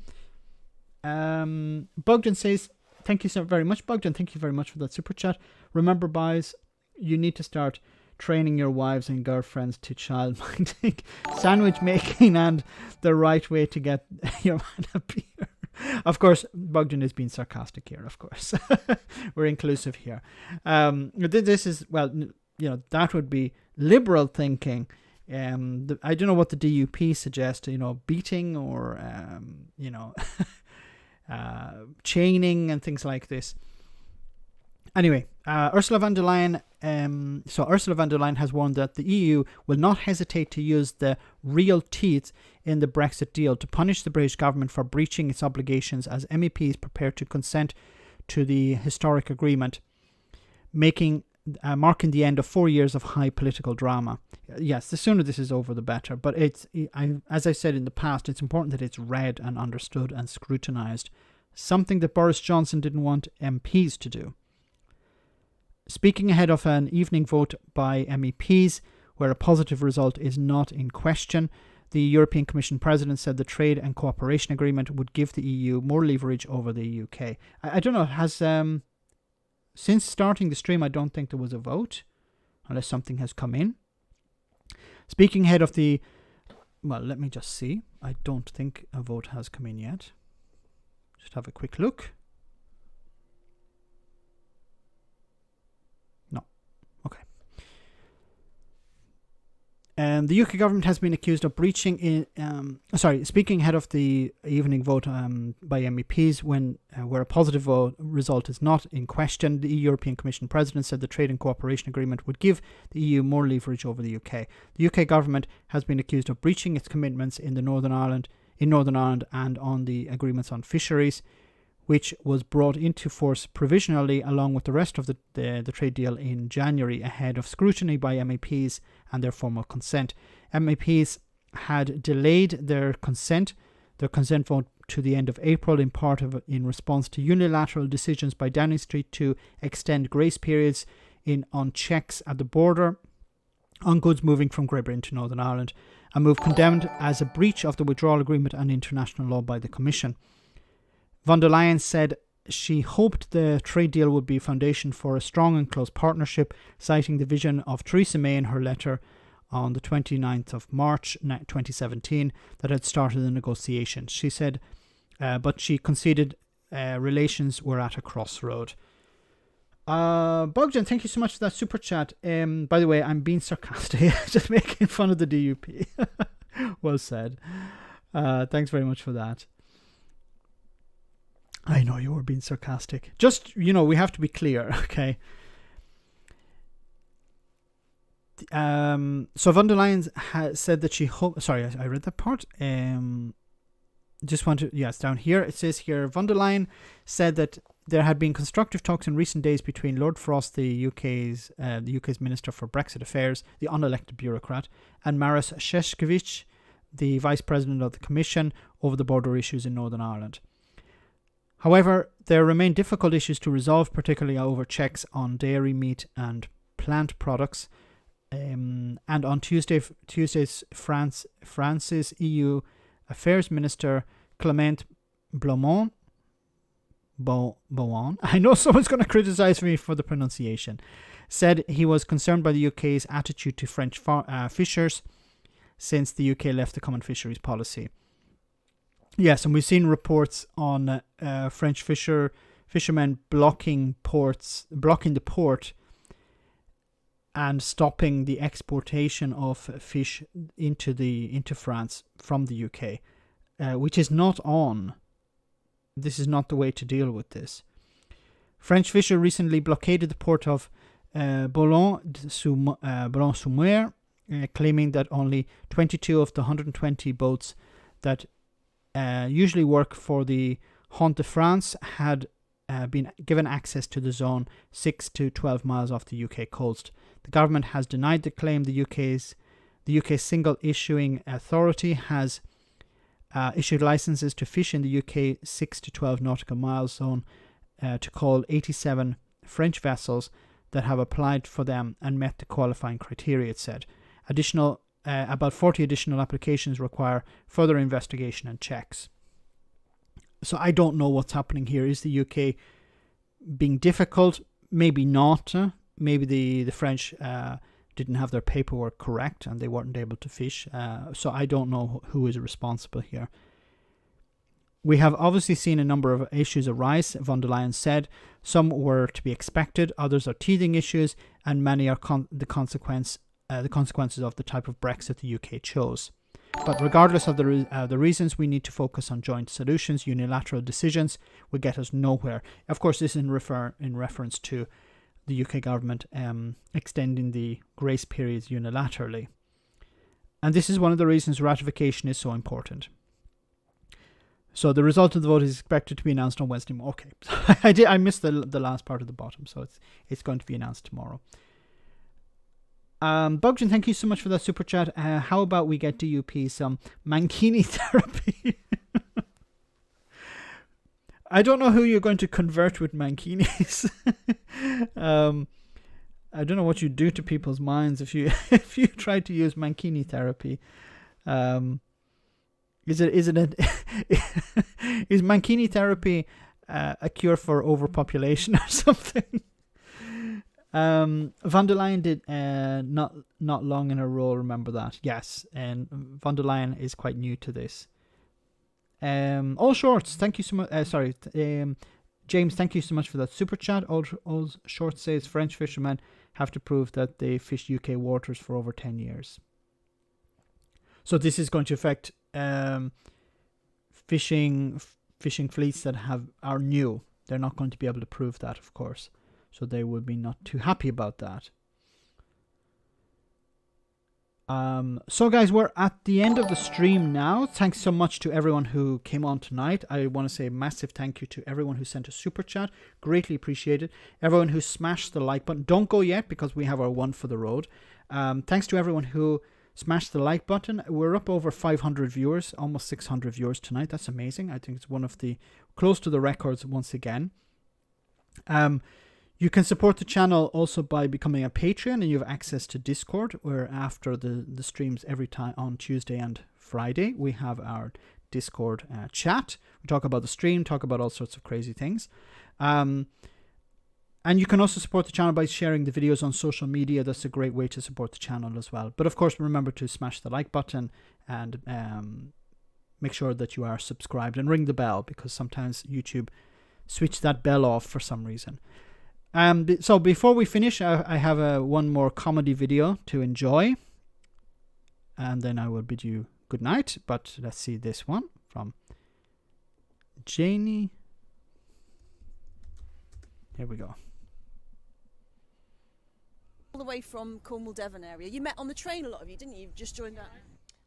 Bogdan says, thank you so very much, Bogdan. Thank you very much for that super chat. Remember, boys, you need to start training your wives and girlfriends to childminding, sandwich making, and the right way to get your man a beer. Of course, Bogdan is being sarcastic here, of course. We're inclusive here. This is, well, that would be liberal thinking. I don't know what the DUP suggests, beating or, chaining and things like this. Anyway, Ursula von der Leyen. So Ursula von der Leyen has warned that the EU will not hesitate to use the real teeth in the Brexit deal to punish the British government for breaching its obligations as MEPs prepare to consent to the historic agreement, marking the end of 4 years of high political drama. Yes, the sooner this is over, the better. But as I said in the past, it's important that it's read and understood and scrutinised, something that Boris Johnson didn't want MPs to do. Speaking ahead of an evening vote by MEPs, where a positive result is not in question, the European Commission President said the trade and cooperation agreement would give the EU more leverage over the UK. I don't know, since starting the stream, I don't think there was a vote, unless something has come in. Speaking ahead of let me just see. I don't think a vote has come in yet. Just have a quick look. The UK government has been accused of breaching speaking ahead of the evening vote by MEPs where a positive result is not in question, the European Commission President said the trade and cooperation agreement would give the EU more leverage over the UK. The UK government has been accused of breaching its commitments in Northern Ireland and on the agreements on fisheries, which was brought into force provisionally along with the rest of the trade deal in January ahead of scrutiny by MEPs and their formal consent. MEPs had delayed their consent vote to the end of April, in response to unilateral decisions by Downing Street to extend grace periods on checks at the border on goods moving from Great Britain to Northern Ireland, a move condemned as a breach of the withdrawal agreement and international law by the Commission. Von der Leyen said she hoped the trade deal would be a foundation for a strong and close partnership, citing the vision of Theresa May in her letter on the 29th of March 2017 that had started the negotiations. She said, but she conceded relations were at a crossroad. Bogdan, thank you so much for that super chat. By the way, I'm being sarcastic, just making fun of the DUP. Well said. Thanks very much for that. I know you were being sarcastic. Just, we have to be clear, okay? So von der Leyen has said that she hoped... Sorry, I read that part. It's down here. It says here, von der Leyen said that there had been constructive talks in recent days between Lord Frost, the UK's Minister for Brexit Affairs, the unelected bureaucrat, and Maros Šefčovič, the Vice President of the Commission, over the border issues in Northern Ireland. However, there remain difficult issues to resolve, particularly over checks on dairy, meat and plant products. And on Tuesday's France's EU Affairs Minister Clement Beaumont, I know someone's going to criticise me for the pronunciation, said he was concerned by the UK's attitude to French fishers since the UK left the common fisheries policy. Yes, and we've seen reports on French fishermen blocking the port and stopping the exportation of fish into France from the UK, which is not on. This is not the way to deal with this. French fisher recently blockaded the port of Boulogne-sur-Mer, claiming that only 22 of the 120 boats that usually work for the Haunt de France had been given access to the zone 6 to 12 miles off the UK coast. The government has denied the claim. The UK's single issuing authority has issued licenses to fish in the UK 6 to 12 nautical mile zone to call 87 French vessels that have applied for them and met the qualifying criteria, it said. About 40 additional applications require further investigation and checks. So I don't know what's happening here. Is the UK being difficult? Maybe not. Maybe the French didn't have their paperwork correct and they weren't able to fish. So I don't know who is responsible here. We have obviously seen a number of issues arise, von der Leyen said. Some were to be expected, others are teething issues, and many are the consequences of the type of Brexit the UK chose. But regardless of the reasons, we need to focus on joint solutions. Unilateral decisions will get us nowhere. Of course, this is in reference to the UK government extending the grace periods unilaterally. And this is one of the reasons ratification is so important. So the result of the vote is expected to be announced on Wednesday. Okay, I missed the last part of the bottom, so it's going to be announced tomorrow. Bogdan, thank you so much for that super chat. How about we get DUP some Mankini therapy? I don't know who you're going to convert with Mankinis. I don't know what you do to people's minds if you try to use Mankini therapy. Is Mankini therapy a cure for overpopulation or something? Von der Leyen did not long in a row. Remember that? Yes, and von der Leyen is quite new to this. All Shorts, thank you so much. James, thank you so much for that super chat. All Shorts says French fishermen have to prove that they fished UK waters for over 10 years. So this is going to affect fishing fleets that are new. They're not going to be able to prove that, of course. So they will be not too happy about that. So guys, we're at the end of the stream now. Thanks so much to everyone who came on tonight. I want to say a massive thank you to everyone who sent a super chat. Greatly appreciated. Everyone who smashed the like button. Don't go yet because we have our one for the road. Thanks to everyone who smash the like button. We're up over 500 viewers, almost 600 viewers tonight. That's amazing. I think it's one of the close to the records once again. You can support the channel also by becoming a Patreon, and you have access to Discord, where after the streams every time on Tuesday and Friday, we have our Discord chat. We talk about the stream, talk about all sorts of crazy things. And you can also support the channel by sharing the videos on social media. That's a great way to support the channel as well. But of course, remember to smash the like button and make sure that you are subscribed and ring the bell, because sometimes YouTube switch that bell off for some reason. So before we finish, I have one more comedy video to enjoy. And then I will bid you good night. But let's see this one from Janie. Here we go. All the way from Cornwall, Devon area. You met on the train, a lot of you, didn't you? You've just joined that.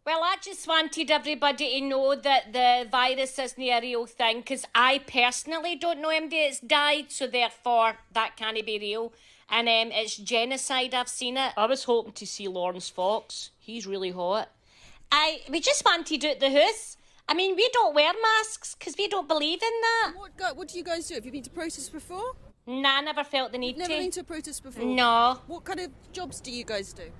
Well, I just wanted everybody to know that the virus isn't a real thing, because I personally don't know anybody that's died, so therefore that can't be real. And it's genocide, I've seen it. I was hoping to see Lawrence Fox. He's really hot. We just wanted out the house. I mean, we don't wear masks because we don't believe in that. What do you guys do? Have you been to protests before? Nah, I never felt the need to. Never been to a protest before? No. What kind of jobs do you guys do?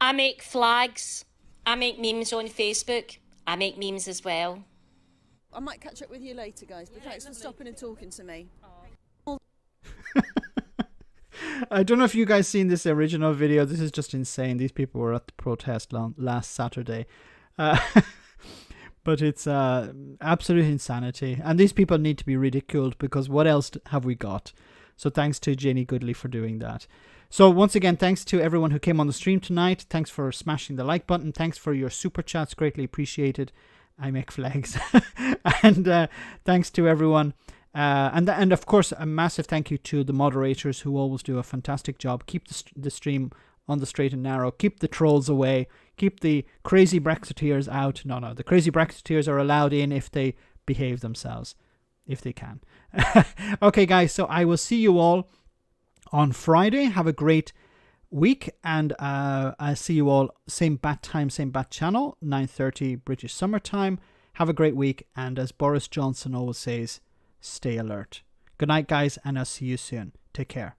I make flags. I make memes on Facebook. I make memes as well. I might catch up with you later, guys, but thanks for stopping and talking to me. I don't know if you guys seen this original video. This is just insane. These people were at the protest last Saturday. But it's absolute insanity. And these people need to be ridiculed, because what else have we got? So thanks to Jenny Goodley for doing that. So once again, thanks to everyone who came on the stream tonight. Thanks for smashing the like button. Thanks for your super chats. Greatly appreciated. I make flags. And thanks to everyone. And of course, a massive thank you to the moderators who always do a fantastic job. Keep the stream on the straight and narrow. Keep the trolls away. Keep the crazy Brexiteers out. No, the crazy Brexiteers are allowed in if they behave themselves, if they can. Okay, guys, so I will see you all on Friday. Have a great week, and I see you all same bat time, same bat channel, 9:30 British summer time. Have a great week, and as Boris Johnson always says, stay alert. Good night, guys, and I'll see you soon. Take care.